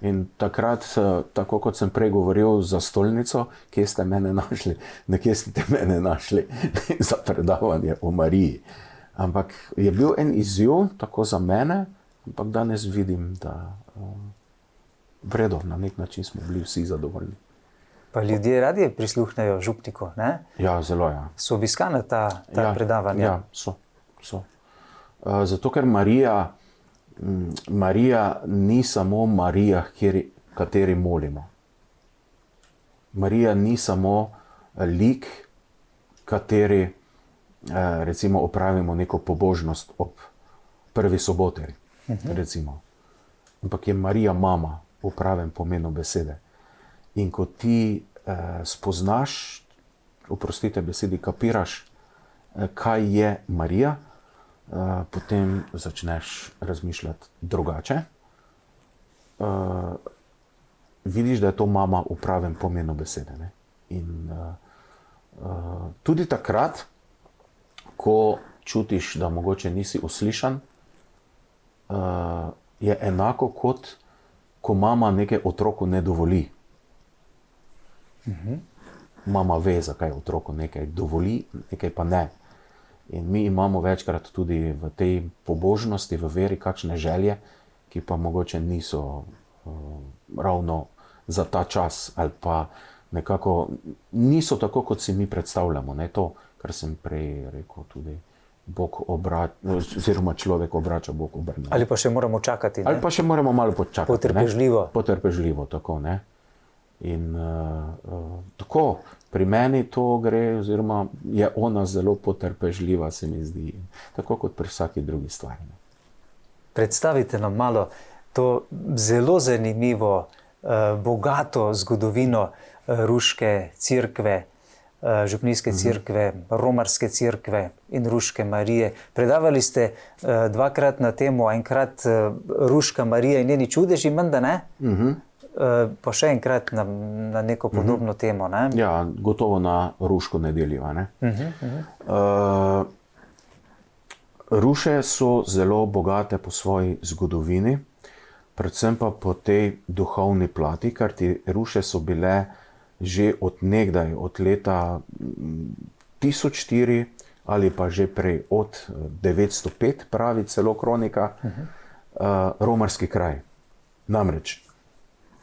In takrat, tako kot sem prej govoril za stolnico, kje ste mene našli? Nekje ste mene našli za predavanje o Mariji. Ampak je bil en izziv, tako za mene, ampak danes vidim, da vredo, na nek način smo bili vsi zadovoljni. Pa ljudje radi prisluhnejo župniku, ne? Ja, zelo, ja. So obiskane ta predavanja? Ja, so. Zato, ker Marija ni samo Marija, kateri molimo. Marija ni samo lik, kateri recimo opravimo neko pobožnost ob prvi soboti, recimo. Ampak je Marija mama v pravem pomenu besede. In ko ti spoznaš, oprostite besedi, kapiraš, kaj je Marija, potem začneš razmišljati drugače. Vidiš, da je to mama v pravem pomenu besede. Ne? In tudi takrat, ko čutiš, da mogoče nisi uslišan, je enako kot, ko mama nekaj otroku ne dovoli. Mama ve, zakaj otroku nekaj dovoli, nekaj pa ne. In mi imamo večkrat tudi v tej pobožnosti, v veri, kakšne želje, ki pa mogoče niso ravno za ta čas, ali pa nekako niso tako, kot si mi predstavljamo. Ne? To, kar sem prej rekel, tudi Bog oziroma človek obrača, Bog obrne. Ali pa še moramo čakati. Ne? Ali pa še moramo malo počakati. Potrpežljivo. Ne? Potrpežljivo, tako, ne. In tako, pri meni to gre, oziroma je ona zelo potrpežljiva, se mi zdi. Tako kot pri vsaki drugi stvari. Ne. Predstavite nam malo to zelo zanimivo, bogato zgodovino Ruške cerkve, župnijske cerkve, romarske cerkve in Ruške Marije. Predavali ste dvakrat na temo, enkrat Ruška Marija in njeni čudeži, menda ne? Pa še enkrat na neko podobno temo, ne? Ja, gotovo na Ruško nedeljo, ne? Ruše so zelo bogate po svoji zgodovini, predvsem pa po tej duhovni plati, ker ti Ruše so bile že od nekdaj, od leta 1004 ali pa že prej od 905, pravi celo kronika, romarski kraj. Namreč,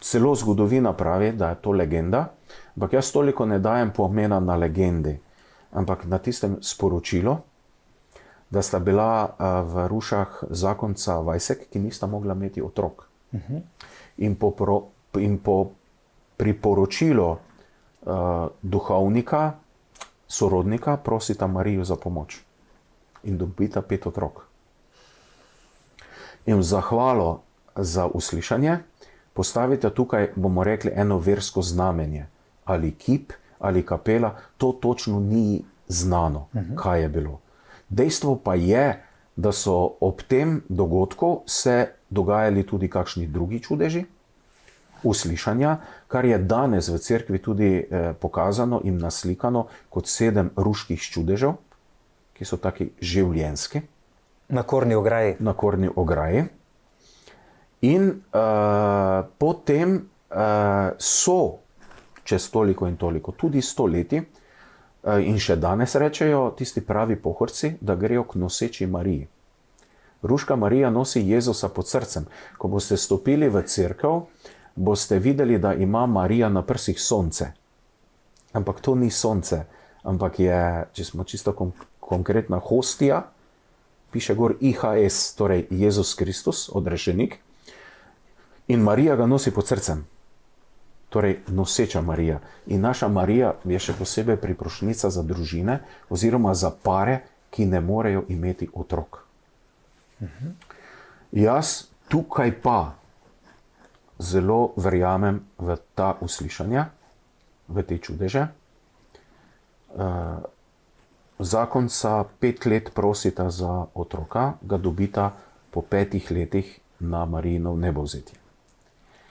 celo zgodovina pravi, da je to legenda, ampak jaz toliko ne dajem pomena na legendi, ampak na tistem sporočilu, da sta bila v Rušah zakonca Vajsek, ki nista mogla imeti otrok. In po priporočilu duhovnika, sorodnika, prosita Marijo za pomoč in dobita 5 otrok. In v zahvalo za uslišanje postavite tukaj, bomo rekli, eno versko znamenje, ali kip, ali kapela, to točno ni znano, kaj je bilo. Dejstvo pa je, da so ob tem dogodku se dogajali tudi kakšni drugi čudeži, uslišanja, kar je danes v cerkvi tudi pokazano in naslikano kot 7 ruških čudežev, ki so taki življenjski. Na Korni ograji. Na Korni ograji. In potem so čez toliko in toliko, tudi 100 leti, in še danes rečejo tisti pravi pohorci, da grejo k noseči Mariji. Ruška Marija nosi Jezusa pod srcem. Ko boste stopili v cerkev, boste videli, da ima Marija na prsih sonce. Ampak to ni sonce, ampak je, če smo čisto konkretna, hostija, piše gor IHS, torej Jezus Kristus, odrešenik, in Marija ga nosi pod srcem. Torej noseča Marija. In naša Marija je še posebej priprošnica za družine oziroma za pare, ki ne morejo imeti otrok. Jaz tukaj pa zelo verjamem v ta uslišanja, v te čudeže. Zakonca 5 let prosita za otroka, ga dobita po 5 letih na Marijino nebovzetje.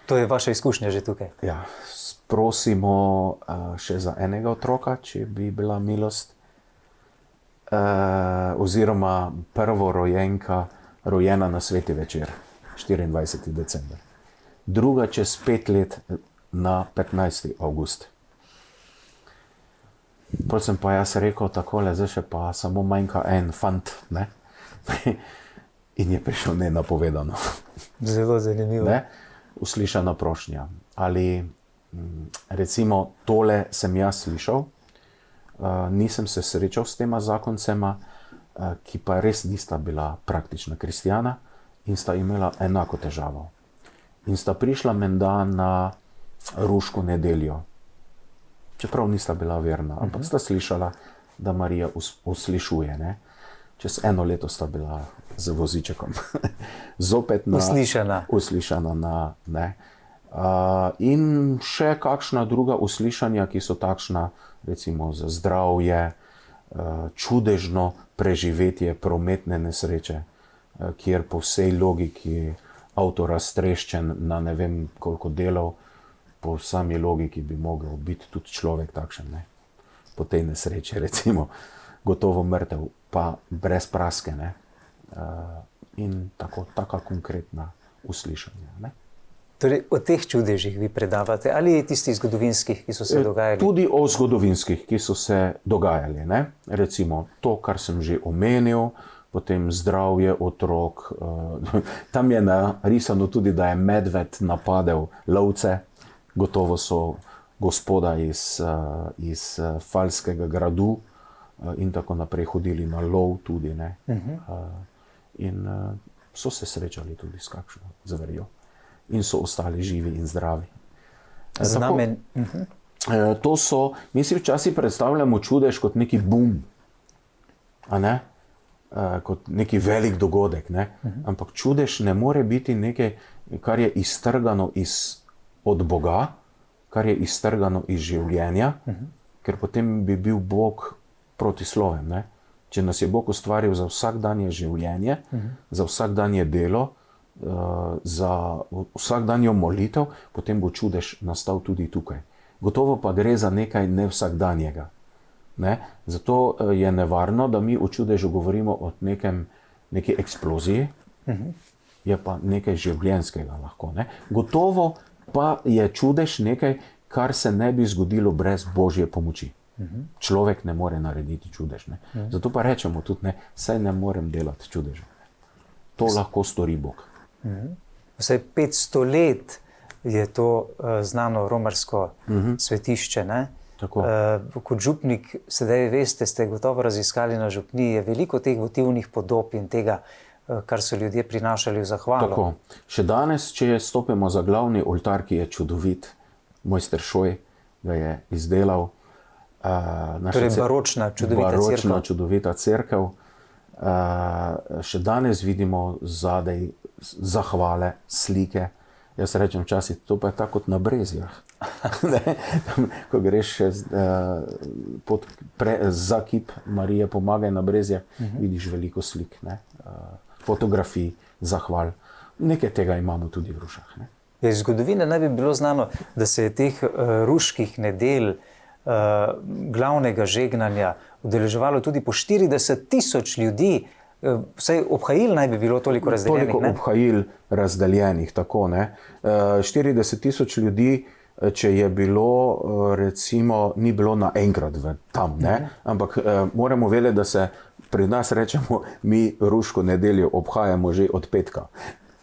To je vaša izkušnja že tukaj? Ja, prosimo še za enega otroka, če bi bila milost, oziroma prvorojenka rojena na sveti večer, 24. december. Druga čez 5 let na 15. avgust. Potem sem pa jaz rekel takole, zdaj še pa samo manjka en fant, ne? In je prišel nenapovedano. Zelo zanimivo. Ne? Uslišana prošnja. Ali recimo tole sem jaz slišal, nisem se srečal s tema zakoncema, ki pa res nista bila praktična kristjana in sta imela enako težavo. In sta prišla menda na ruško nedeljo, čeprav nista bila verna, ampak sta slišala, da Marija uslišuje. Ne? Čez 1 leto sta bila z vozičekom. Zopet uslišana na, ne. In še kakšna druga uslišanja, ki so takšna, recimo za zdravje, čudežno preživetje prometne nesreče, kjer po vsej logiki avto raztreščen na ne vem koliko delov, po sami logiki bi mogel biti tudi človek takšen, ne. Po tej nesreči, recimo, gotovo mrtev, pa brez praske, ne. In taka konkretna uslišanja, ne. Torej, o teh čudežih vi predavate ali tistih zgodovinskih, ki so se dogajali? Tudi o zgodovinskih, ki so se dogajali, ne. Recimo to, kar sem že omenil, potem zdravje otrok, tam je narisano tudi, da je medved napadel lovce, gotovo so gospoda iz Falskega gradu in tako naprej hodili na lov tudi, ne. In so se srečali tudi s kakšno zverjo in so ostali živi in zdravi. To so, mi si včasih predstavljamo čudež kot neki boom, a ne? Kot neki velik dogodek, ne? Ampak čudež ne more biti nekaj, kar je iztrgano od Boga, kar je iztrgano iz življenja, ker potem bi bil Bog protisloven, ne? Če nas je Bog ustvaril za vsakdanje življenje, za vsakdanje delo, za vsakdanjo molitev, potem bo čudež nastal tudi tukaj. Gotovo pa gre za nekaj nevsakdanjega. Ne? Zato je nevarno, da mi o čudežu govorimo o neki eksploziji, je pa nekaj življenjskega lahko. Ne? Gotovo pa je čudež nekaj, kar se ne bi zgodilo brez Božje pomoči. Človek ne more narediti čudež. Ne? Zato pa rečemo tudi, ne, saj ne morem delati čudeža. To lahko stori Bog. Vsaj 500 let je to znano romarsko svetišče. Ne? Kot župnik, sedaj veste, ste gotovo raziskali na župniji, je veliko teh votivnih podob in tega, kar so ljudje prinašali v zahvalo. Tako. Še danes, če stopimo za glavni oltar, ki je čudovit, mojster Šoj ga je izdelal. Torej baročna, čudovita cerkev. Še danes vidimo zadaj zahvale, slike. Jaz rečem včasih, to pa je tako kot na Brezjah. Ko greš za kip Marije Pomagaj na Brezjah, vidiš veliko slik, fotografij, zahval. Nekaj tega imamo tudi v Rušah. Iz zgodovine naj bi bilo znano, da se je teh ruških nedelj glavnega žegnanja udeleževalo tudi po 40,000 ljudi. Vsaj obhajil naj bi bilo toliko razdeljenih. Toliko obhajil razdeljenih, tako ne. 40,000 ljudi, če je bilo, recimo, ni bilo naenkrat tam, ne. Ampak moramo vedeti, da se pri nas rečemo, mi ruško nedeljo obhajamo že od petka.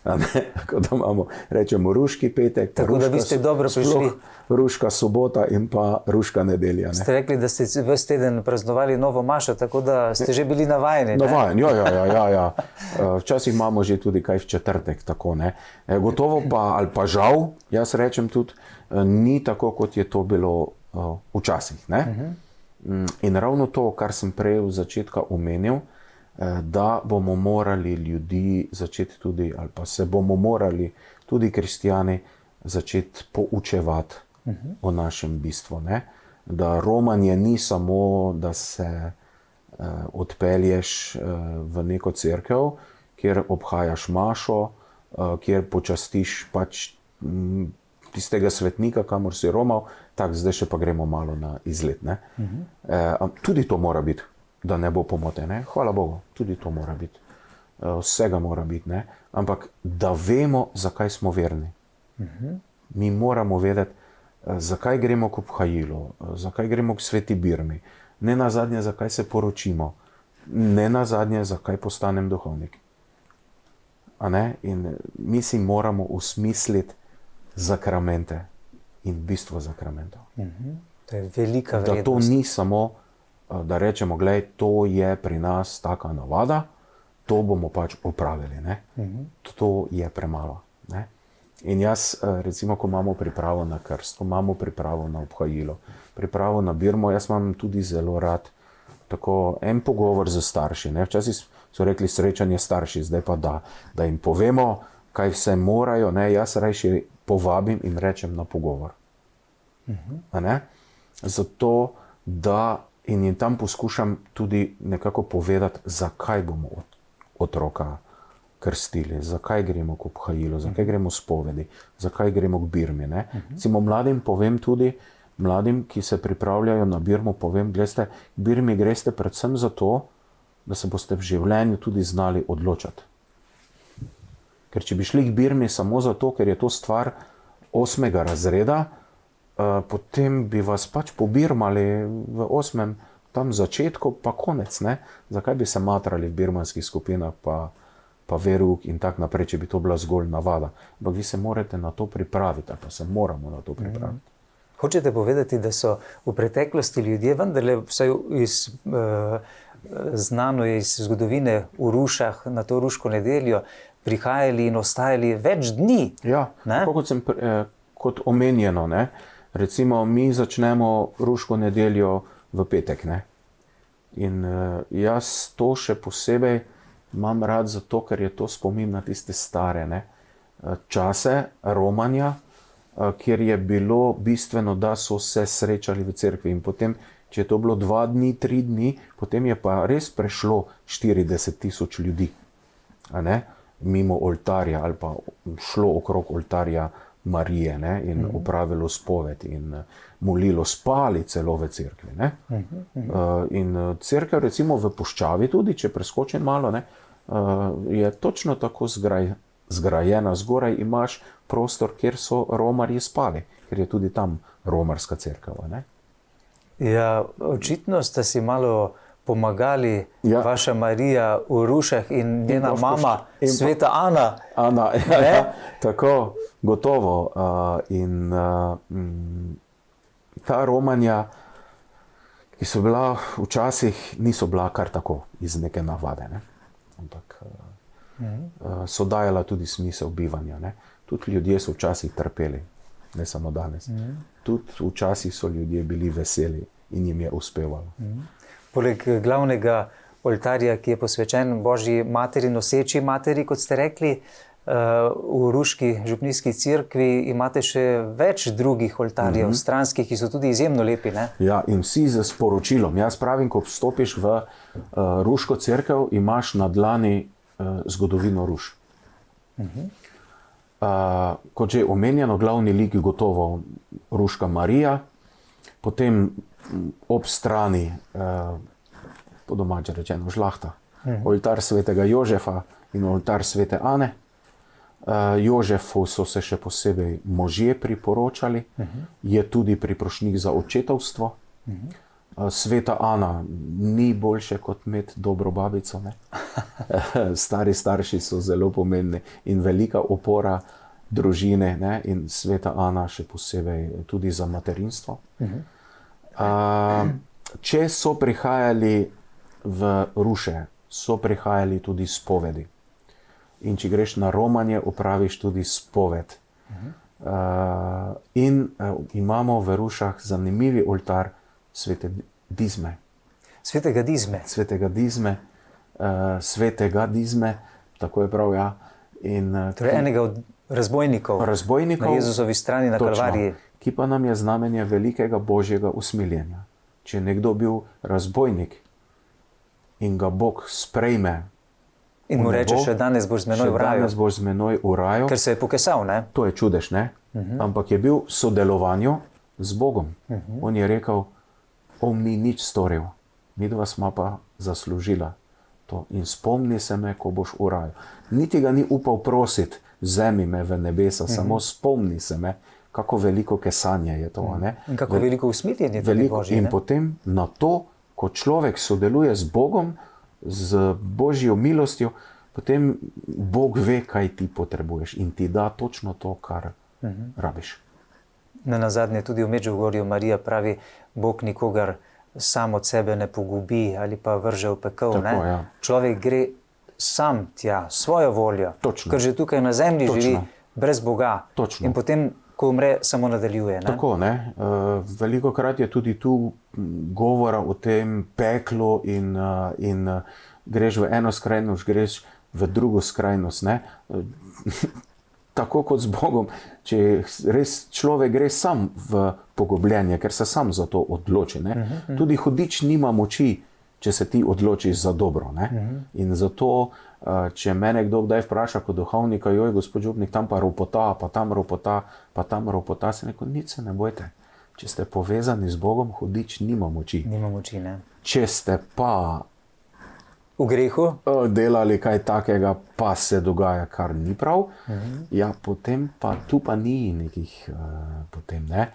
Tako da imamo, rečemo, ruški petek, tako da vi ste dobro prišli. Ruška sobota in pa ruška nedelja. Ne? Ste rekli, da ste ves teden praznovali novo mašo, tako da ste že bili navajeni. Navajeni, ja. Včasih imamo že tudi kaj v četrtek, tako ne. Gotovo pa, ali pa žal, jaz rečem tudi, ni tako, kot je to bilo včasih. Ne? In ravno to, kar sem prej v začetka omenil, da bomo morali ljudi začeti tudi, ali pa se bomo morali tudi kristjani začeti poučevati o našem bistvu. Ne? Da romanje ni samo, da se odpelješ v neko cerkev, kjer obhajaš mašo, kjer počastiš pač tistega svetnika, kamor si romal, tako zdaj še pa gremo malo na izlet. Ne? Tudi to mora biti. Da ne bo pomote, ne? Hvala Bogu, tudi to mora biti. Vsega mora biti, ne? Ampak da vemo, zakaj smo verni. Mi moramo vedeti, zakaj gremo k obhajilu, zakaj gremo k sveti birmi, ne nazadnje, zakaj se poročimo, ne nazadnje, zakaj postanem duhovnik. A ne? In mi si moramo usmisliti zakramente in bistvo zakramentov. To je velika vrednost. Da to ni samo, da rečemo, glej, to je pri nas taka navada, to bomo pač opravili. Ne? To je premalo. Ne? In jaz, recimo, ko imamo pripravo na krst, ko imamo pripravo na obhajilo, pripravo na birmo, jaz imam tudi zelo rad tako en pogovor z starši. Ne? Včasih so rekli srečanje starši, zdaj pa da jim povemo, kaj vse morajo. Ne? Jaz rajši povabim in rečem na pogovor. Zato, da in jim tam poskušam tudi nekako povedati, zakaj bomo otroka krstili, zakaj gremo k obhajilu, zakaj gremo spovedi, zakaj gremo k birmi. Recimo mladim povem tudi, mladim, ki se pripravljajo na birmo, povem, glejte, k birmi greste predvsem zato, da se boste v življenju tudi znali odločati. Ker če bi šli k birmi samo zato, ker je to stvar 8. razreda, potem bi vas pač pobirmali v 8. tam začetku, pa konec. Ne? Zakaj bi se matrali v birmanskih skupinah, pa verouk in tak naprej, če bi to bila zgolj navada. Ampak vi se morate na to pripraviti, pa se moramo na to pripraviti. Hočete povedati, da so v preteklosti ljudje vendarle, vsaj znano je iz zgodovine v Rušah, na to ruško nedeljo, prihajali in ostajali več dni? Ja, tako kot omenjeno, ne? Recimo, mi začnemo ruško nedeljo v petek. Ne? In jaz to še posebej imam rad zato, ker je to spomin na tiste stare čase romanja, kjer je bilo bistveno, da so se srečali v cerkvi. In potem, če je to bilo 2 dni, 3 dni, potem je pa res prešlo 40,000 ljudi. Mimo oltarja ali pa šlo okrog oltarja Marije, ne, in opravilo spoved in molilo, spali celo v cerkvi. Ne. In cerkev, recimo v Puščavi tudi, če preskočim malo, ne, je točno tako zgrajena. Zgoraj imaš prostor, kjer so romarji spali, ker je tudi tam romarska cerkev. Ne. Ja, očitno ste si malo pomagali, vaša Marija v Rušah in njena mama, sveta Ana. Ana, ja, tako, gotovo. Ta romanja, ki so bila včasih, niso bila kar tako iz neke navade, ne? Ampak so dajala tudi smisel bivanja. Ne? Tudi ljudje so včasih trpeli, ne samo danes. Tudi včasih so ljudje bili veseli in jim je uspevalo. Poleg glavnega oltarja, ki je posvečen Božji materi, noseči materi, kot ste rekli, v Ruški župnijski cerkvi imate še več drugih oltarjev, stranskih, ki so tudi izjemno lepi. Ne? Ja, in vsi z sporočilom. Jaz pravim, ko vstopiš v Ruško cerkev, imaš na dlani zgodovino Ruš. Kot že omenjeno, glavni lik gotovo Ruška Marija, potem ob strani, po domače rečeno, žlahta, oltar svetega Jožefa in oltar svete Ane. Jožefu so se še posebej možje priporočali, je tudi priprošnik za očetovstvo. Sveta Ana ni boljše kot imeti dobro babico. Ne? Stari starši so zelo pomembni in velika opora družine, ne? In sveta Ana še posebej tudi za materinstvo. Če so prihajali v Ruše, so prihajali tudi spovedi. In če greš na romanje, opraviš tudi spoved. Imamo v Rušah zanimivi oltar svete Dizme. Svetega Dizme. Svetega Dizme, tako je prav, ja. Torej enega od razbojnikov na Jezusovi strani na Kalvariji. Ki pa nam je znamenje velikega Božjega usmiljenja. Če je nekdo bil razbojnik in ga Bog sprejme in mu reče, še danes boš z menoj v raju. Danes boš z menoj v raju. Ker se je pokasal, ne? To je čudež, ne? Ampak je bil v sodelovanju z Bogom. On je rekel, on ni nič storil, midva sva pa zaslužila to. In spomni se me, ko boš v raju. Niti ga ni upal prositi, vzemi me v nebesa, samo spomni se me, kako veliko kesanje je to. Ne? In kako veliko usmiljenje tudi Božje. In potem na to, ko človek sodeluje z Bogom, z Božjo milostjo, potem Bog ve, kaj ti potrebuješ in ti da točno to, kar rabiš. Nenazadnje tudi v Medžugorju Marija pravi, Bog nikogar sam od sebe ne pogubi ali pa vrže v pekel. Tako, ja. Človek gre sam tja, svojo voljo, ker že tukaj na zemlji živi brez Boga. Točno. In potem, ko umre, samo nadaljuje. Ne? Tako, ne. Velikokrat je tudi tu govora o tem peklu in greš v eno skrajnost, greš v drugo skrajnost. Ne. Tako kot z Bogom, če res človek gre sam v pogubljenje, ker se sam za to odloči. Ne. Tudi hudič nima moči, če se ti odločiš za dobro. Ne. In zato, če mene kdo kdaj vpraša kot duhovnika, joj, gospod župnik, tam pa ropota, pa tam ropota, se neko, nič se ne bojte. Če ste povezani z Bogom, hudič nima moči. Nima moči, ne. Če ste pa v grehu delali kaj takega, pa se dogaja, kar ni prav, ja, potem pa tu pa ni nekih, potem ne.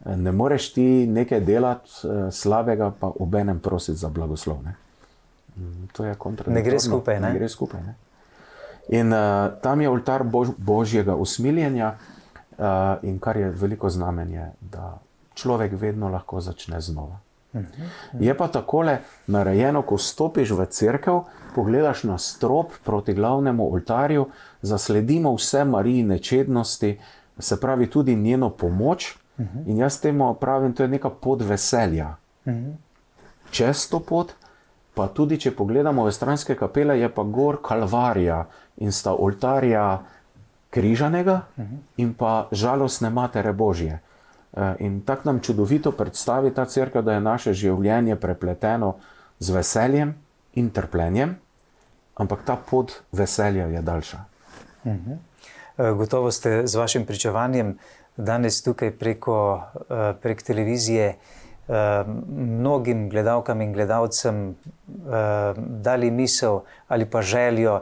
Ne moreš ti nekaj delati slabega, pa obenem prositi za blagoslov. Ne. To je kontradiktorno. Ne gre skupaj, ne? Ne gre skupaj, ne. In tam je oltar Božjega usmiljenja in kar je veliko znamenje, da človek vedno lahko začne znova. Je pa takole narejeno, ko stopiš v cerkev, pogledaš na strop proti glavnemu oltarju, zasledimo vse Marijine čednosti, se pravi tudi njeno pomoč, in jaz temu pravim, to je neka pot veselja. Čez to pot, pa tudi če pogledamo v stranske kapele, je pa gor Kalvarija in sta oltarja križanega in pa žalostne Matere Božje. In tako nam čudovito predstavi ta cerkev, da je naše življenje prepleteno z veseljem in trpljenjem, ampak ta pot veselja je daljša. Gotovo ste z vašim pričevanjem danes tukaj prek televizije mnogim gledalkam in gledalcem dali misel ali pa željo,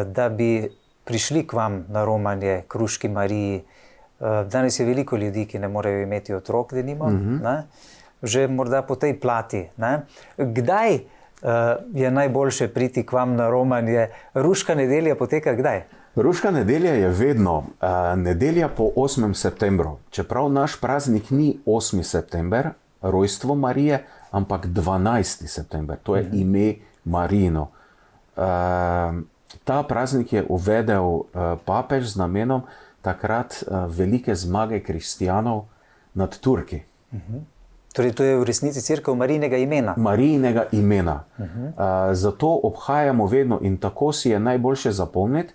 da bi prišli k vam na romanje k Ruški Mariji. Danes je veliko ljudi, ki ne morejo imeti otrok, denimo, že morda po tej plati. Ne? Kdaj je najboljše priti k vam na romanje? Ruška nedelja poteka kdaj? Ruška nedelja je vedno nedelja po 8. septembru. Čeprav naš praznik ni 8. september, rojstvo Marije, ampak 12. september. To je ime Marijino. Ta praznik je uvedel papež z namenom takrat velike zmage kristjanov nad Turki. Torej, to je v resnici cerkev Marijinega imena. Marijinega imena. Zato obhajamo vedno in tako si je najboljše zapomniti,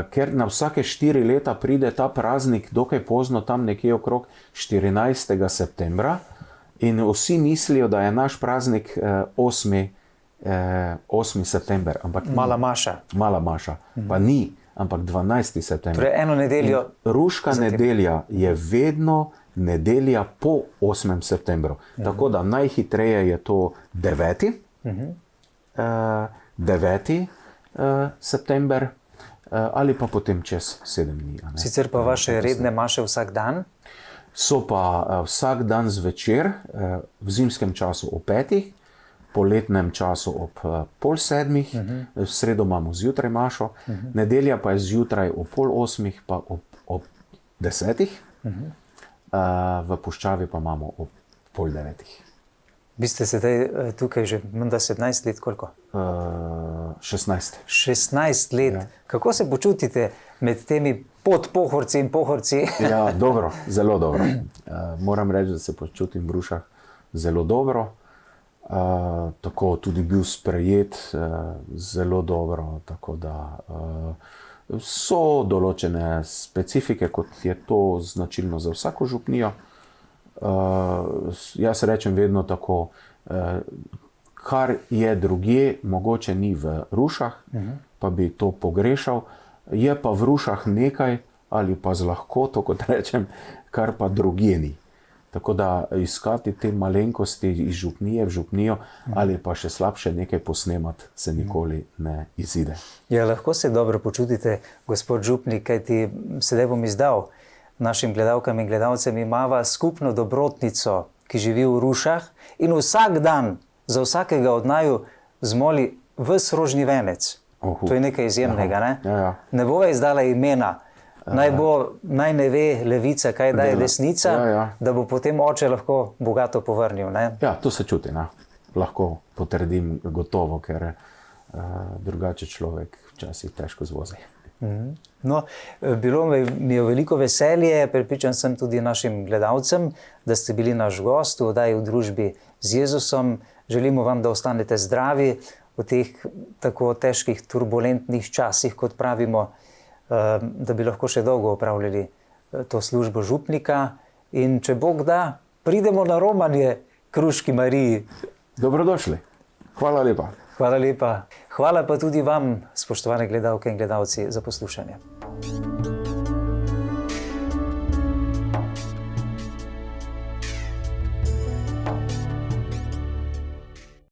ker na vsake 4 leta pride ta praznik dokaj pozno, tam nekje okrog 14. septembra in vsi mislijo, da je naš praznik 8. september. Ampak Mala maša. Mala maša. Pa ni, ampak 12. september. Torej, eno nedeljo. Ruška nedelja je vedno nedelja po 8. septembru. Tako da najhitreje je to 9. September ali pa potem čez 7 dni. Sicer pa vaše redne maše vsak dan? So pa vsak dan zvečer, v zimskem času ob 5, poletnem času ob 6:30, v sredo imamo zjutraj mašo, nedelja pa je zjutraj ob 7:30 pa ob 10. V puščavi pa imamo ob 8:30. Vi ste sedaj tukaj že menda 17 let, koliko? 16. 16 let. Ja. Kako se počutite med temi podpohorci in pohorci? Ja, dobro, zelo dobro. Moram reči, da se počutim v Rušah zelo dobro. Tako tudi bil sprejet zelo dobro, tako da so določene specifike, kot je to značilno za vsako župnijo. Jaz rečem vedno tako, kar je drugje, mogoče ni v Rušah, pa bi to pogrešal, je pa v Rušah nekaj, ali pa z lahkoto, kot rečem, kar pa drugje ni. Tako da iskati te malenkosti iz župnije v župnijo, ali pa še slabše nekaj posnemati, se nikoli ne izide. Ja, lahko se dobro počutite, gospod župnik, kajti sedaj bom izdal našim gledalkam in gledalcem, imava skupno dobrotnico, ki živi v Rušah in vsak dan za vsakega od naju zmoli ves rožni venec. To je nekaj izjemnega, ne? Ja. Ne bova izdala imena, naj ne ve levica, kaj daje desnica, da bo potem oče lahko bogato povrnil, ne? Ja, to se čuti, ne? Lahko potrdim gotovo, ker drugače človek včasih težko zvozi. No, bilo mi je veliko veselje, prepričan sem tudi našim gledalcem, da ste bili naš gost v oddaji V družbi z Jezusom. Želimo vam, da ostanete zdravi v teh tako težkih, turbulentnih časih, kot pravimo, da bi lahko še dolgo opravljali to službo župnika. In če Bog da, pridemo na romanje k Ruški Mariji. Dobrodošli. Hvala lepa. Hvala lepa. Hvala pa tudi vam, spoštovane gledalke in gledalci, za poslušanje.